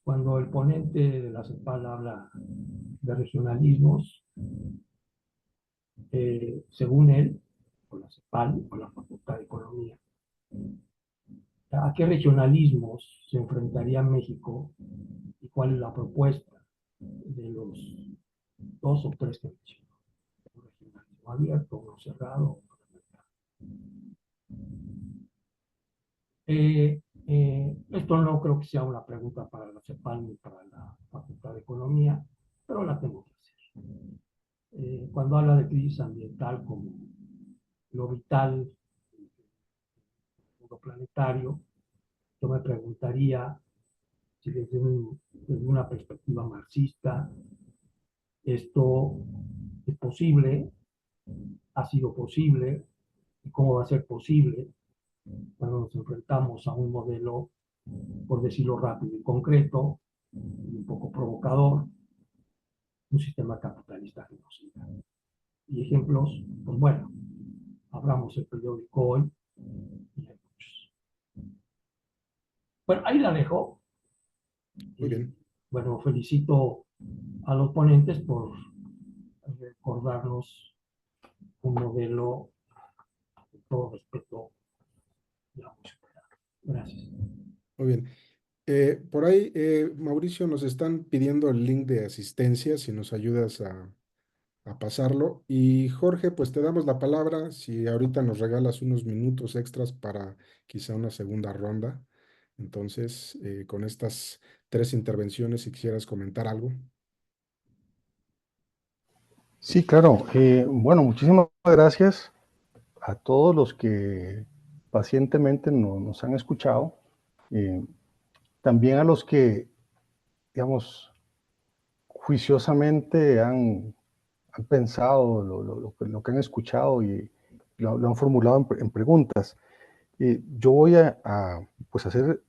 Cuando el ponente de la CEPAL habla de regionalismos, según él, o la CEPAL, o la Facultad de Economía, ¿a qué regionalismos se enfrentaría México y cuál es la propuesta de los dos o tres que mencionó? Un regionalismo abierto, uno cerrado, uno esto no creo que sea una pregunta para la CEPAL ni para la Facultad de Economía, pero la tengo que hacer. Cuando habla de crisis ambiental como lo vital en el mundo planetario, yo me preguntaría si desde una perspectiva marxista esto es posible, ha sido posible, y cómo va a ser posible cuando nos enfrentamos a un modelo, por decirlo rápido y concreto, y un poco provocador, un sistema capitalista genocida. Y ejemplos, pues bueno, abramos el periódico hoy y hay muchos. Bueno, ahí la dejo. Muy bien. Bueno, felicito a los ponentes por recordarnos un modelo de todo respeto ya muy superado. Gracias. Muy bien. Por ahí, Mauricio, nos están pidiendo el link de asistencia, si nos ayudas a pasarlo. Y Jorge, pues te damos la palabra, si ahorita nos regalas unos minutos extras para quizá una segunda ronda. Entonces, con estas tres intervenciones, si quisieras comentar algo. Sí, claro. Bueno, muchísimas gracias a todos los que pacientemente nos han escuchado. También a los que, digamos, juiciosamente han pensado lo que han escuchado y lo han formulado en preguntas. Yo voy pues hacer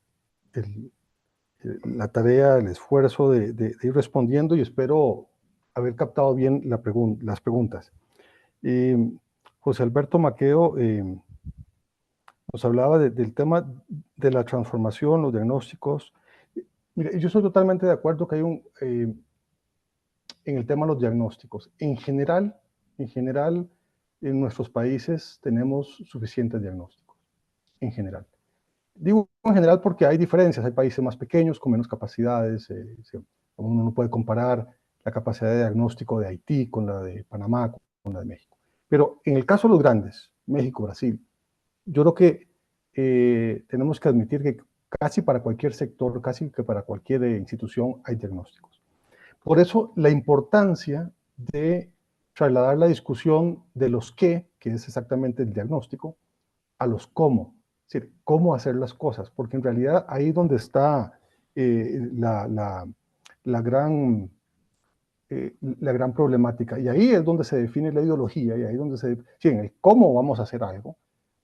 la tarea, el esfuerzo de ir respondiendo y espero haber captado bien las preguntas. José Alberto Maqueo nos hablaba del tema de la transformación, los diagnósticos. Mire, yo estoy totalmente de acuerdo que hay en el tema de los diagnósticos. En general, en nuestros países tenemos suficientes diagnósticos, en general. Digo en general porque hay diferencias, hay países más pequeños con menos capacidades, uno no puede comparar la capacidad de diagnóstico de Haití con la de Panamá, con la de México. Pero en el caso de los grandes, México, Brasil, yo creo que tenemos que admitir que casi para cualquier sector, casi que para cualquier institución hay diagnósticos. Por eso la importancia de trasladar la discusión de los qué, que es exactamente el diagnóstico, a los cómo. Es decir, cómo hacer las cosas, porque en realidad ahí es donde está la gran la gran problemática. Y ahí es donde se define la ideología, y ahí es donde sí, en el cómo vamos a hacer algo,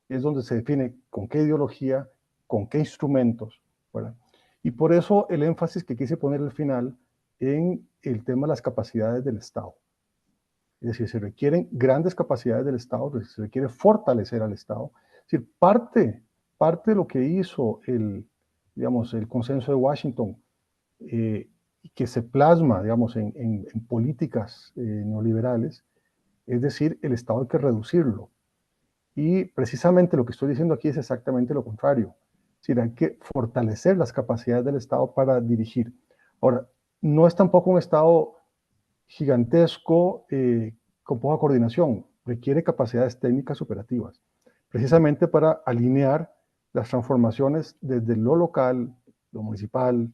es donde se define con qué ideología, con qué instrumentos, ¿verdad? Y por eso el énfasis que quise poner al final en el tema de las capacidades del Estado. Es decir, se requieren grandes capacidades del Estado, se requiere fortalecer al Estado. Es decir, parte de lo que hizo digamos, el consenso de Washington, que se plasma, digamos, en políticas neoliberales, es decir, el Estado hay que reducirlo. Y precisamente lo que estoy diciendo aquí es exactamente lo contrario. Es decir, hay que fortalecer las capacidades del Estado para dirigir. Ahora, no es tampoco un Estado gigantesco con poca coordinación. Requiere capacidades técnicas operativas, precisamente para alinear las transformaciones desde lo local, lo municipal,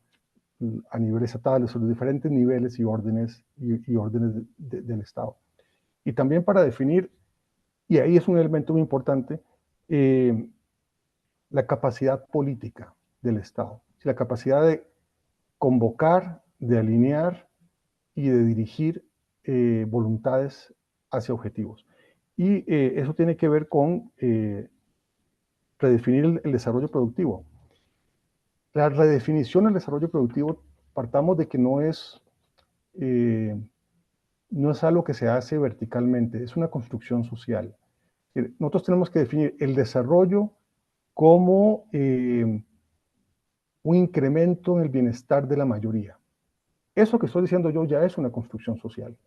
a nivel estatal, los diferentes niveles y órdenes, del Estado. Y también para definir, y ahí es un elemento muy importante, la capacidad política del Estado, la capacidad de convocar, de alinear y de dirigir voluntades hacia objetivos. Y eso tiene que ver con redefinir el desarrollo productivo. La redefinición del desarrollo productivo, partamos de que no es algo que se hace verticalmente, es una construcción social. Nosotros tenemos que definir el desarrollo como un incremento en el bienestar de la mayoría. Eso que estoy diciendo yo ya es una construcción social,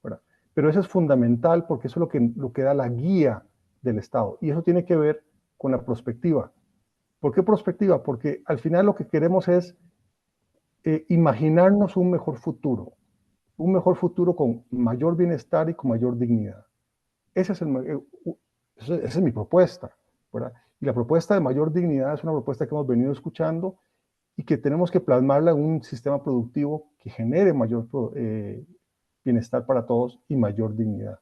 ¿verdad? Pero eso es fundamental porque eso es lo que da la guía del Estado. Y eso tiene que ver con la prospectiva. ¿Por qué prospectiva? Porque al final lo que queremos es imaginarnos un mejor futuro con mayor bienestar y con mayor dignidad. Esa es mi propuesta, ¿verdad? Y la propuesta de mayor dignidad es una propuesta que hemos venido escuchando y que tenemos que plasmarla en un sistema productivo que genere mayor bienestar para todos y mayor dignidad.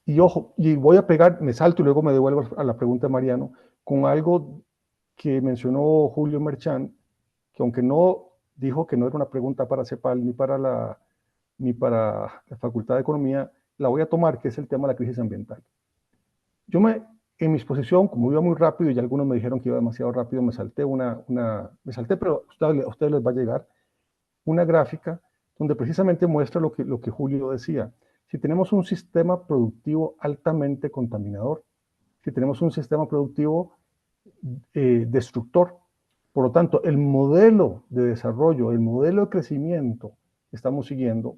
Y ojo, y voy a pegar, me salto y luego me devuelvo a la pregunta de Mariano, con algo que mencionó Julio Merchán, que aunque no dijo que no era una pregunta para CEPAL ni para la Facultad de Economía, la voy a tomar, que es el tema de la crisis ambiental. En mi exposición, como iba muy rápido y algunos me dijeron que iba demasiado rápido, me salté, pero a ustedes les va a llegar una gráfica donde precisamente muestra lo que Julio decía. Si tenemos un sistema productivo altamente contaminador, si tenemos un sistema productivo destructor, por lo tanto, el modelo de desarrollo, el modelo de crecimiento que estamos siguiendo,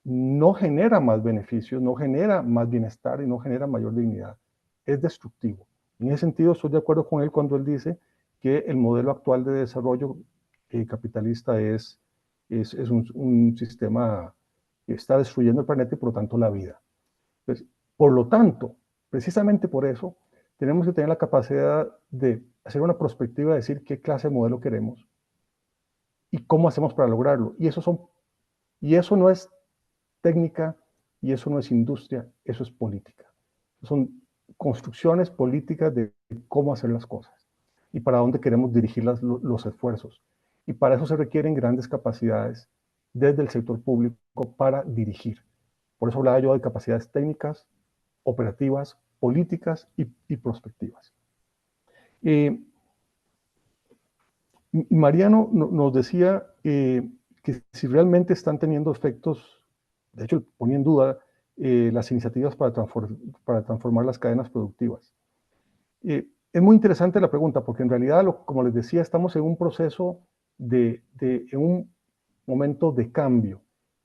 no genera más beneficios, no genera más bienestar y no genera mayor dignidad. Es destructivo. En ese sentido, estoy de acuerdo con él cuando él dice que el modelo actual de desarrollo capitalista es un sistema que está destruyendo el planeta y por lo tanto la vida. Pues, por lo tanto, precisamente por eso, tenemos que tener la capacidad de hacer una perspectiva, de decir qué clase de modelo queremos y cómo hacemos para lograrlo. Y eso no es técnica y eso no es industria, eso es política. Son construcciones políticas de cómo hacer las cosas y para dónde queremos dirigir los esfuerzos. Y para eso se requieren grandes capacidades desde el sector público para dirigir. Por eso hablaba yo de capacidades técnicas, operativas, políticas y prospectivas. Mariano nos decía que si realmente están teniendo efectos, de hecho ponía en duda las iniciativas para transformar las cadenas productivas. Es muy interesante la pregunta porque en realidad, como les decía, estamos en un proceso en un momento de cambio.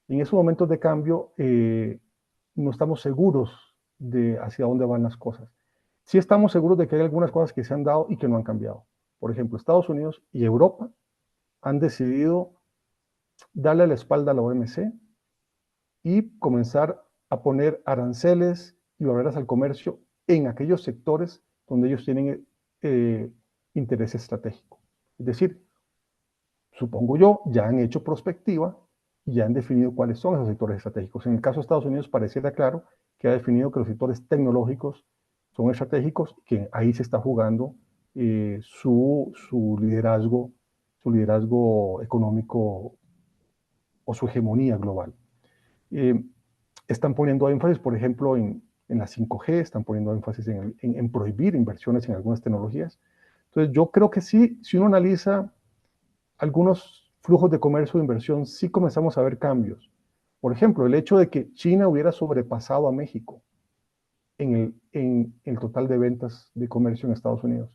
En esos momentos de cambio no estamos seguros de hacia dónde van las cosas. Sí estamos seguros de que hay algunas cosas que se han dado y que no han cambiado. Por ejemplo, Estados Unidos y Europa han decidido darle la espalda a la OMC y comenzar a poner aranceles y barreras al comercio en aquellos sectores donde ellos tienen interés estratégico. Es decir, supongo yo, ya han hecho prospectiva y ya han definido cuáles son esos sectores estratégicos. En el caso de Estados Unidos pareciera claro que ha definido que los sectores tecnológicos son estratégicos, que ahí se está jugando su liderazgo económico o su hegemonía global. Están poniendo énfasis, por ejemplo, en la 5G, están poniendo énfasis en prohibir inversiones en algunas tecnologías. Entonces, yo creo que sí, si uno analiza algunos flujos de comercio e inversión, sí comenzamos a ver cambios. Por ejemplo, el hecho de que China hubiera sobrepasado a México en el total de ventas de comercio en Estados Unidos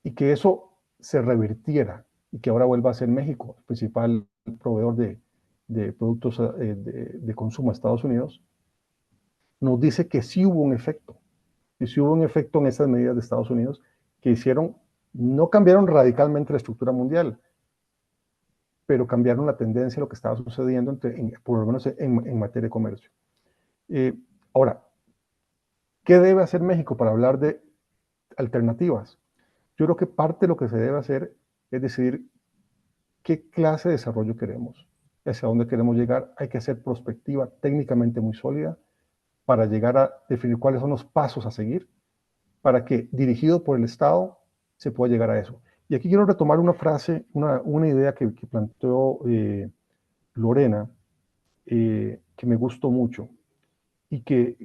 y que eso se revirtiera y que ahora vuelva a ser México el principal proveedor de productos de consumo a Estados Unidos, nos dice que sí hubo un efecto. Y sí hubo un efecto en esas medidas de Estados Unidos que no cambiaron radicalmente la estructura mundial, pero cambiaron la tendencia a lo que estaba sucediendo, por lo menos en materia de comercio. Ahora, ¿qué debe hacer México para hablar de alternativas? Yo creo que parte de lo que se debe hacer es decidir qué clase de desarrollo queremos, hacia dónde queremos llegar. Hay que hacer prospectiva técnicamente muy sólida para llegar a definir cuáles son los pasos a seguir para que, dirigido por el Estado, se pueda llegar a eso. Y aquí quiero retomar una frase, una idea que planteó Lorena, que me gustó mucho y que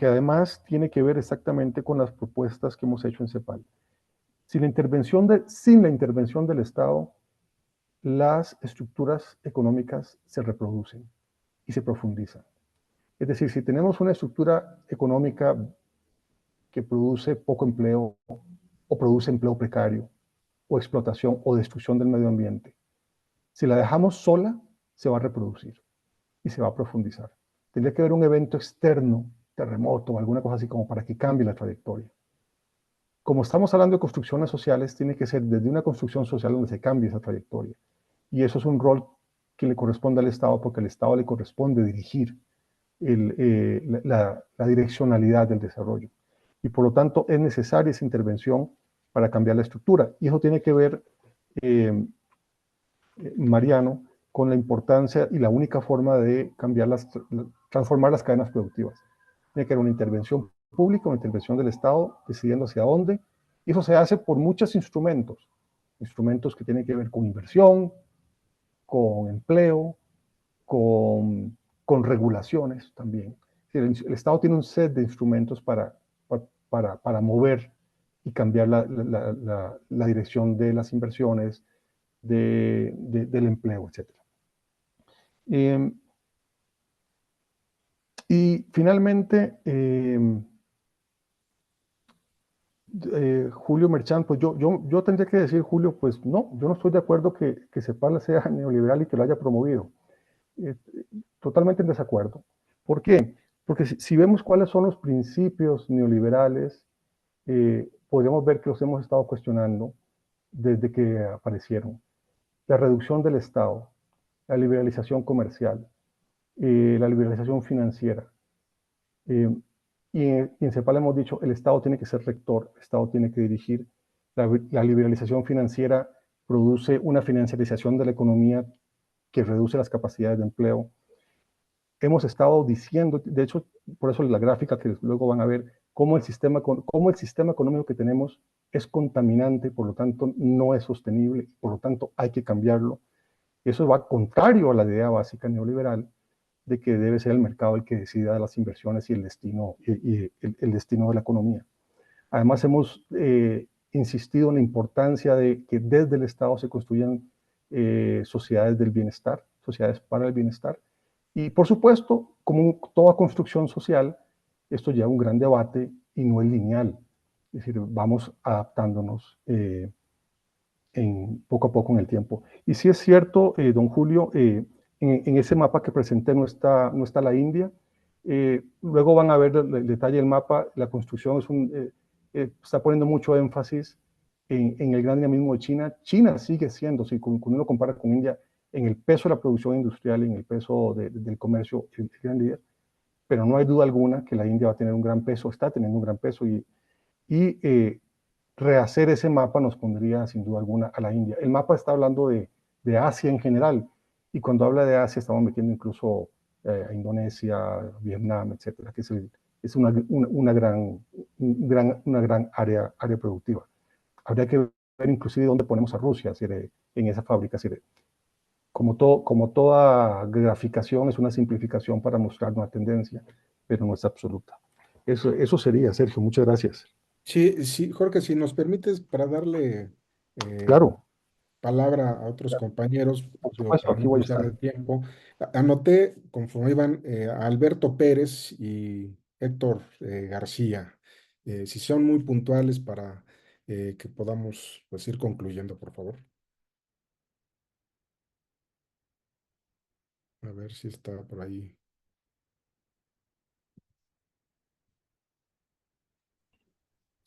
además tiene que ver exactamente con las propuestas que hemos hecho en CEPAL. Sin la intervención del Estado, las estructuras económicas se reproducen y se profundizan. Es decir, si tenemos una estructura económica que produce poco empleo o produce empleo precario o explotación o destrucción del medio ambiente, si la dejamos sola, se va a reproducir y se va a profundizar. Tendría que haber un evento externo, terremoto o alguna cosa así como para que cambie la trayectoria. Como estamos hablando de construcciones sociales, tiene que ser desde una construcción social donde se cambie esa trayectoria. Y eso es un rol que le corresponde al Estado, porque al Estado le corresponde dirigir la direccionalidad del desarrollo. Y por lo tanto es necesaria esa intervención para cambiar la estructura. Y eso tiene que ver, Mariano, con la importancia y la única forma de transformar las cadenas productivas. Tiene que haber una intervención pública, una intervención del Estado, decidiendo hacia dónde. Y eso se hace por muchos instrumentos. Instrumentos que tienen que ver con inversión, con empleo, con regulaciones también. El Estado tiene un set de instrumentos para mover y cambiar la dirección de las inversiones, del empleo, etc. Y finalmente, Julio Merchán, pues yo tendría que decir, Julio, pues no, yo no estoy de acuerdo que CEPAL sea neoliberal y que lo haya promovido. Totalmente en desacuerdo. ¿Por qué? Porque si vemos cuáles son los principios neoliberales, podríamos ver que los hemos estado cuestionando desde que aparecieron. La reducción del Estado, la liberalización comercial, la liberalización financiera. Y en CEPAL hemos dicho, el Estado tiene que ser rector, el Estado tiene que dirigir. La liberalización financiera produce una financiarización de la economía que reduce las capacidades de empleo. Hemos estado diciendo, de hecho, por eso la gráfica que luego van a ver, cómo el sistema económico que tenemos es contaminante, por lo tanto no es sostenible, por lo tanto hay que cambiarlo. Eso va contrario a la idea básica neoliberal de que debe ser el mercado el que decida las inversiones y el destino de la economía. Además hemos insistido en la importancia de que desde el Estado se construyan sociedades del bienestar, sociedades para el bienestar. Y por supuesto, como toda construcción social, esto lleva un gran debate y no es lineal. Es decir, vamos adaptándonos poco a poco en el tiempo. Y sí es cierto, don Julio, en ese mapa que presenté no está la India. Luego van a ver el detalle del mapa. La construcción está poniendo mucho énfasis en el gran dinamismo de China. China sigue siendo, si cuando uno compara con India, en el peso de la producción industrial, en el peso del comercio, el gran líder. Pero no hay duda alguna que la India va a tener un gran peso, está teniendo un gran peso y rehacer ese mapa nos pondría sin duda alguna a la India. El mapa está hablando de Asia en general, y cuando habla de Asia estamos metiendo incluso a Indonesia, Vietnam, etcétera, que es una gran área productiva. Habría que ver inclusive dónde ponemos a Rusia, en esa fábrica. Como toda graficación es una simplificación para mostrar una tendencia, pero no es absoluta. Eso sería, Sergio, muchas gracias. Sí, sí, Jorge, si nos permites para darle Claro, palabra a otros compañeros, por digo, supuesto, para aquí no voy a abusar estar. del tiempo, anoté conforme iban a Alberto Pérez y Héctor García. Si son muy puntuales para que podamos pues, ir concluyendo, por favor. A ver si está por ahí.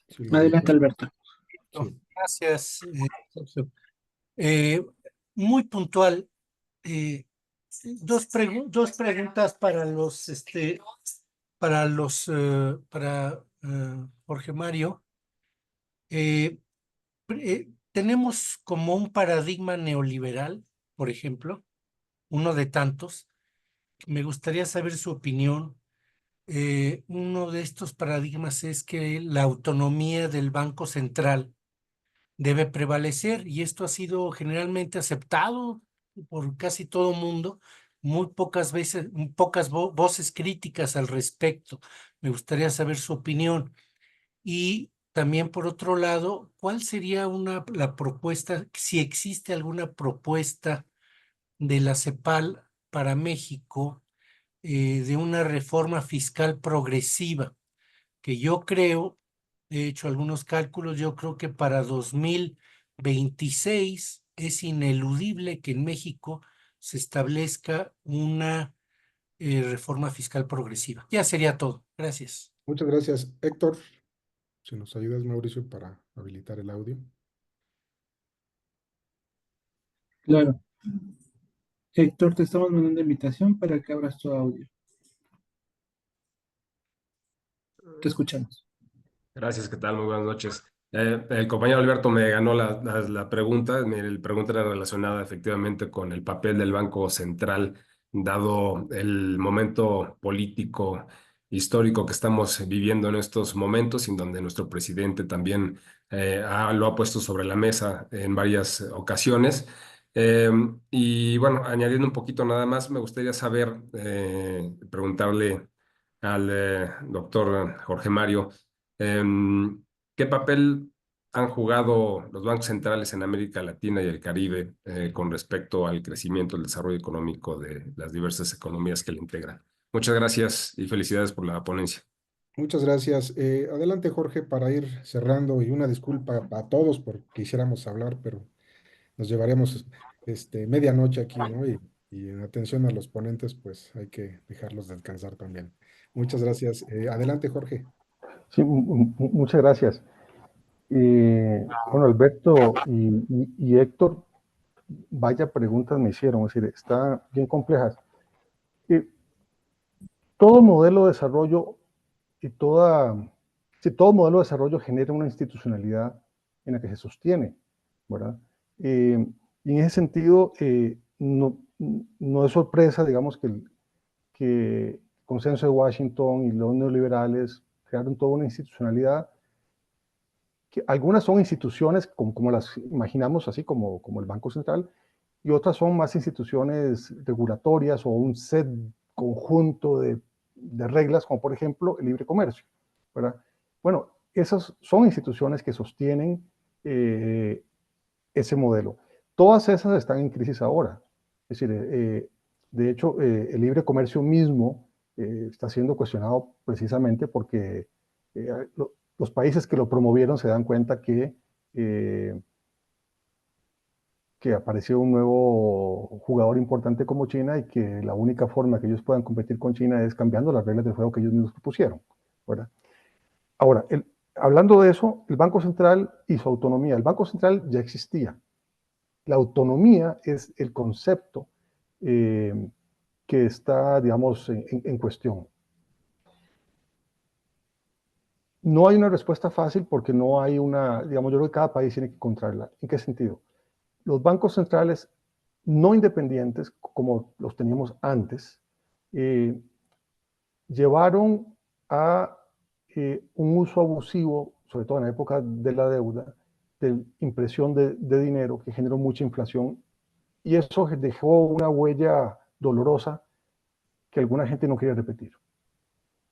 Si lo Adelante, ubican. Alberto. Sí. Gracias, Sergio. Eh, Muy puntual. eh, dos preguntas para Jorge Mario. Tenemos como un paradigma neoliberal, por ejemplo, uno de tantos. Me gustaría saber su opinión. Uno de estos paradigmas es que la autonomía del Banco Central debe prevalecer, y esto ha sido generalmente aceptado por casi todo el mundo. Muy pocas veces, pocas voces críticas al respecto. Me gustaría saber su opinión. Y también, por otro lado, ¿cuál sería la propuesta, si existe alguna propuesta de la CEPAL para México, de una reforma fiscal progresiva? Que yo creo, he hecho algunos cálculos, yo creo que para 2026 es ineludible que en México se establezca una reforma fiscal progresiva. Ya sería todo. Gracias. Muchas gracias, Héctor. Si nos ayudas, Mauricio, para habilitar el audio. Claro. Héctor, te estamos mandando invitación para que abras tu audio. Te escuchamos. Gracias, ¿qué tal? Muy buenas noches. El compañero Alberto me ganó la pregunta. La pregunta era relacionada efectivamente con el papel del Banco Central, dado el momento político histórico que estamos viviendo en estos momentos, en donde nuestro presidente también lo ha puesto sobre la mesa en varias ocasiones. Eh, y bueno, añadiendo un poquito nada más, me gustaría saber, preguntarle al doctor Jorge Mario. ¿Qué papel han jugado los bancos centrales en América Latina y el Caribe con respecto al crecimiento y el desarrollo económico de las diversas economías que le integran? Muchas gracias y felicidades por la ponencia. Muchas gracias. Adelante, Jorge, para ir cerrando y una disculpa a todos porque quisiéramos hablar, pero nos llevaremos medianoche aquí, ¿no? Y en atención a los ponentes, pues hay que dejarlos descansar también. Muchas gracias. Adelante, Jorge. Sí, muchas gracias. Bueno, Alberto y Héctor, vaya preguntas me hicieron, es decir, están bien complejas. Todo modelo de desarrollo y todo modelo de desarrollo genera una institucionalidad en la que se sostiene, ¿verdad? Y en ese sentido, no es sorpresa, digamos, que el consenso de Washington y los neoliberales crearon toda una institucionalidad, que algunas son instituciones como las imaginamos, así como el Banco Central, y otras son más instituciones regulatorias o un set conjunto de reglas, como por ejemplo el libre comercio, ¿verdad? Bueno, esas son instituciones que sostienen ese modelo. Todas esas están en crisis ahora. Es decir, de hecho, el libre comercio mismo está siendo cuestionado precisamente porque los países que lo promovieron se dan cuenta que apareció un nuevo jugador importante como China, y que la única forma que ellos puedan competir con China es cambiando las reglas del juego que ellos mismos propusieron, ¿verdad? Ahora, hablando de eso, el Banco Central y su autonomía. El Banco Central ya existía. La autonomía es el concepto que está, digamos, en cuestión. No hay una respuesta fácil porque no hay una, digamos, yo creo que cada país tiene que encontrarla. ¿En qué sentido? Los bancos centrales no independientes, como los teníamos antes, eh, llevaron a un uso abusivo, sobre todo en la época de la deuda, de impresión de dinero que generó mucha inflación y eso dejó una huella dolorosa que alguna gente no quiere repetir.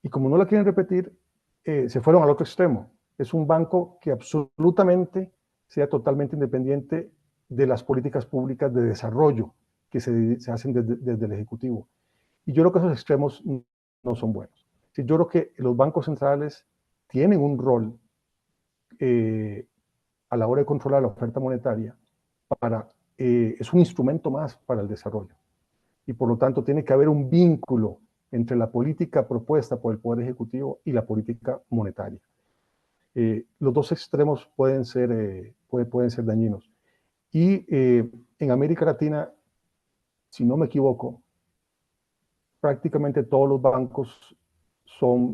Y como no la quieren repetir, se fueron al otro extremo. Es un banco que absolutamente sea totalmente independiente de las políticas públicas de desarrollo que se hacen desde el Ejecutivo. Y yo creo que esos extremos no son buenos. Sí, yo creo que los bancos centrales tienen un rol a la hora de controlar la oferta monetaria es un instrumento más para el desarrollo. Y por lo tanto tiene que haber un vínculo entre la política propuesta por el Poder Ejecutivo y la política monetaria. Los dos extremos pueden ser dañinos. Y en América Latina, si no me equivoco, prácticamente todos los bancos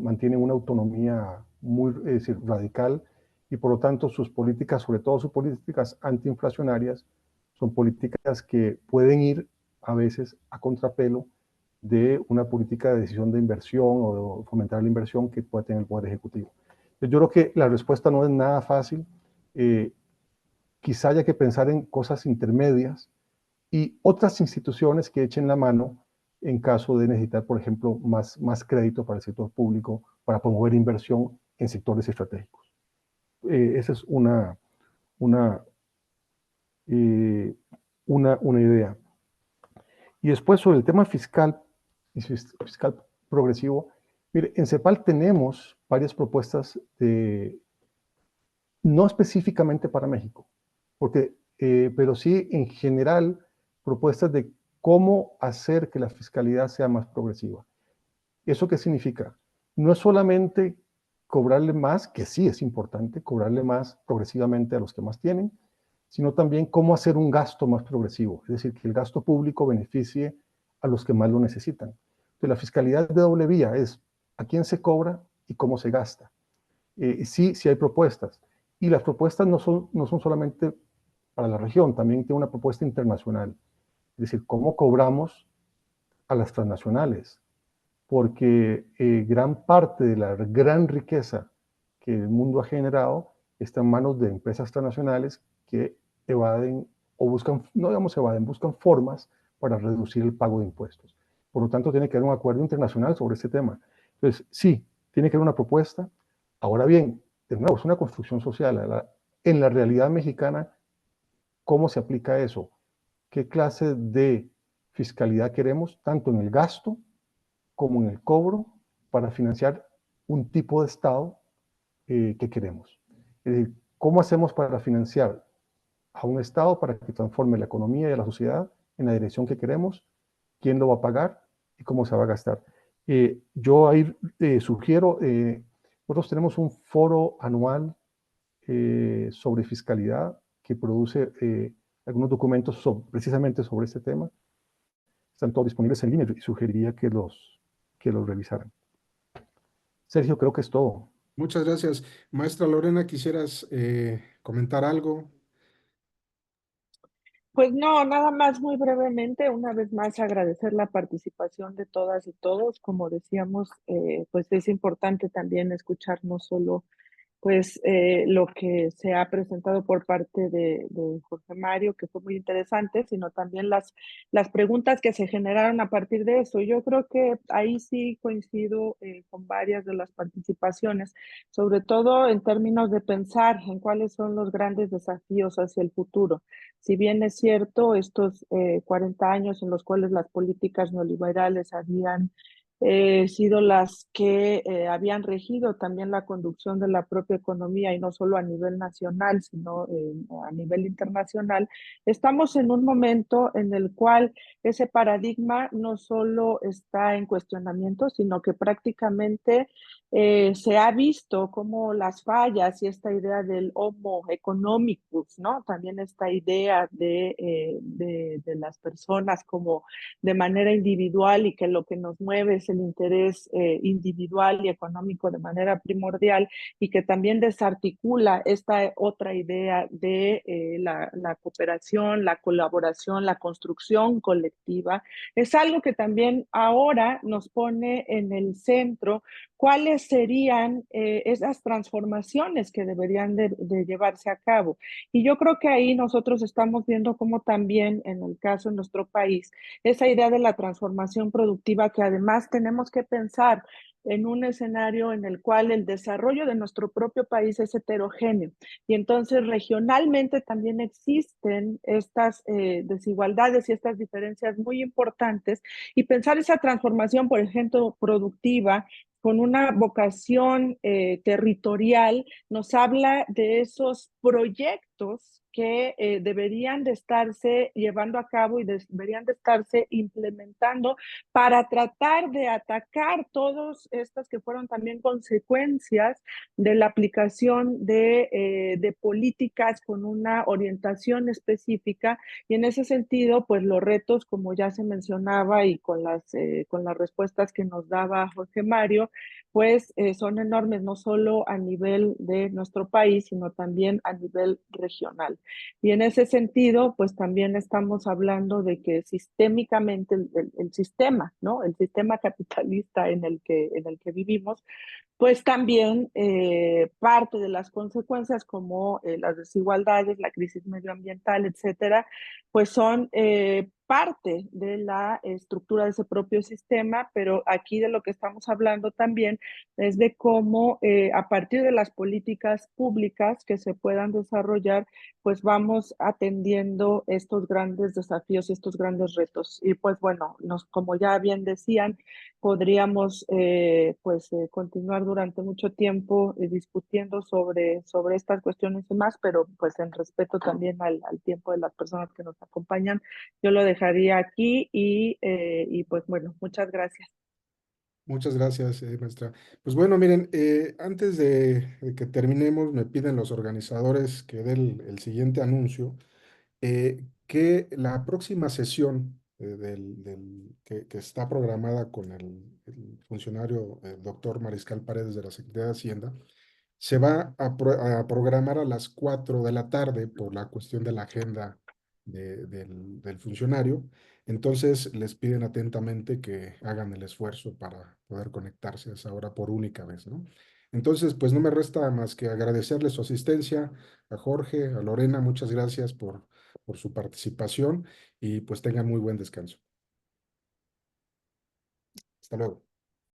mantienen una autonomía muy radical y por lo tanto sus políticas, sobre todo sus políticas antiinflacionarias, son políticas que pueden ir a veces a contrapelo de una política de decisión de inversión o de fomentar la inversión que puede tener el Poder Ejecutivo. Yo creo que la respuesta no es nada fácil. Quizá haya que pensar en cosas intermedias y otras instituciones que echen la mano en caso de necesitar, por ejemplo, más crédito para el sector público, para promover inversión en sectores estratégicos. Esa es una idea. Y después sobre el tema fiscal progresivo, mire, en CEPAL tenemos varias propuestas no específicamente para México, pero sí en general propuestas de cómo hacer que la fiscalidad sea más progresiva. ¿Eso qué significa? No es solamente cobrarle más, que sí es importante, cobrarle más progresivamente a los que más tienen, sino también cómo hacer un gasto más progresivo, es decir, que el gasto público beneficie a los que más lo necesitan. Entonces, la fiscalidad de doble vía es a quién se cobra y cómo se gasta. Sí hay propuestas, y las propuestas no son solamente para la región, también tiene una propuesta internacional, es decir, cómo cobramos a las transnacionales, porque gran parte de la gran riqueza que el mundo ha generado está en manos de empresas transnacionales que evaden o buscan, no digamos evaden, buscan formas para reducir el pago de impuestos. Por lo tanto, tiene que haber un acuerdo internacional sobre este tema. Entonces, sí, tiene que haber una propuesta. Ahora bien, de nuevo, es una construcción social. En la realidad mexicana, ¿cómo se aplica eso? ¿Qué clase de fiscalidad queremos, tanto en el gasto como en el cobro, para financiar un tipo de Estado que queremos? Es decir, ¿cómo hacemos para financiar a un Estado para que transforme la economía y a la sociedad en la dirección que queremos? ¿Quién lo va a pagar y cómo se va a gastar? Yo ahí sugiero, nosotros tenemos un foro anual sobre fiscalidad que produce algunos documentos precisamente sobre este tema. Están todos disponibles en línea y sugeriría que los revisaran. Sergio, creo que es todo. Muchas gracias. Maestra Lorena, ¿quisieras comentar algo? Pues no, nada más muy brevemente, una vez más agradecer la participación de todas y todos. Como decíamos, pues es importante también escuchar no solo pues lo que se ha presentado por parte de Jorge Mario, que fue muy interesante, sino también las preguntas que se generaron a partir de eso. Yo creo que ahí sí coincido con varias de las participaciones, sobre todo en términos de pensar en cuáles son los grandes desafíos hacia el futuro. Si bien es cierto, estos 40 años en los cuales las políticas neoliberales habían sido las que habían regido también la conducción de la propia economía y no solo a nivel nacional, sino a nivel internacional, estamos en un momento en el cual ese paradigma no solo está en cuestionamiento, sino que prácticamente se ha visto como las fallas y esta idea del homo economicus, ¿no? También esta idea de las personas como de manera individual y que lo que nos mueve es es el interés individual y económico de manera primordial, y que también desarticula esta otra idea de la cooperación, la colaboración, la construcción colectiva, es algo que también ahora nos pone en el centro cuáles serían esas transformaciones que deberían de llevarse a cabo. Y yo creo que ahí nosotros estamos viendo cómo también en el caso de nuestro país, esa idea de la transformación productiva, que además tenemos que pensar en un escenario en el cual el desarrollo de nuestro propio país es heterogéneo, y entonces regionalmente también existen estas desigualdades y estas diferencias muy importantes, y pensar esa transformación, por ejemplo, productiva, con una vocación territorial, nos habla de esos proyectos que deberían de estarse llevando a cabo y deberían de estarse implementando para tratar de atacar todas estas que fueron también consecuencias de la aplicación de políticas con una orientación específica. Y en ese sentido, pues los retos, como ya se mencionaba y con las respuestas que nos daba Jorge Mario, pues son enormes, no solo a nivel de nuestro país, sino también a nivel regional. Y en ese sentido, pues también estamos hablando de que sistémicamente el sistema, ¿no? El sistema capitalista en el que vivimos, pues también parte de las consecuencias como las desigualdades, la crisis medioambiental, etcétera, pues son parte de la estructura de ese propio sistema, pero aquí de lo que estamos hablando también es de cómo a partir de las políticas públicas que se puedan desarrollar, pues vamos atendiendo estos grandes desafíos y estos grandes retos. Y pues bueno, como ya bien decían, podríamos continuar durante mucho tiempo discutiendo sobre estas cuestiones y más, pero pues en respeto también al tiempo de las personas que nos acompañan, yo lo dejaría aquí y pues bueno, muchas gracias. Muchas gracias, maestra. Pues bueno, miren, antes de que terminemos, me piden los organizadores que dé el siguiente anuncio, que la próxima sesión que está programada con el funcionario doctor Mariscal Paredes de la Secretaría de Hacienda, se va a programar a las 4 de la tarde por la cuestión de la agenda del funcionario. Entonces les piden atentamente que hagan el esfuerzo para poder conectarse a esa hora por única vez, ¿no? Entonces, pues no me resta más que agradecerles su asistencia, a Jorge, a Lorena, muchas gracias por su participación y pues tengan muy buen descanso. Hasta luego.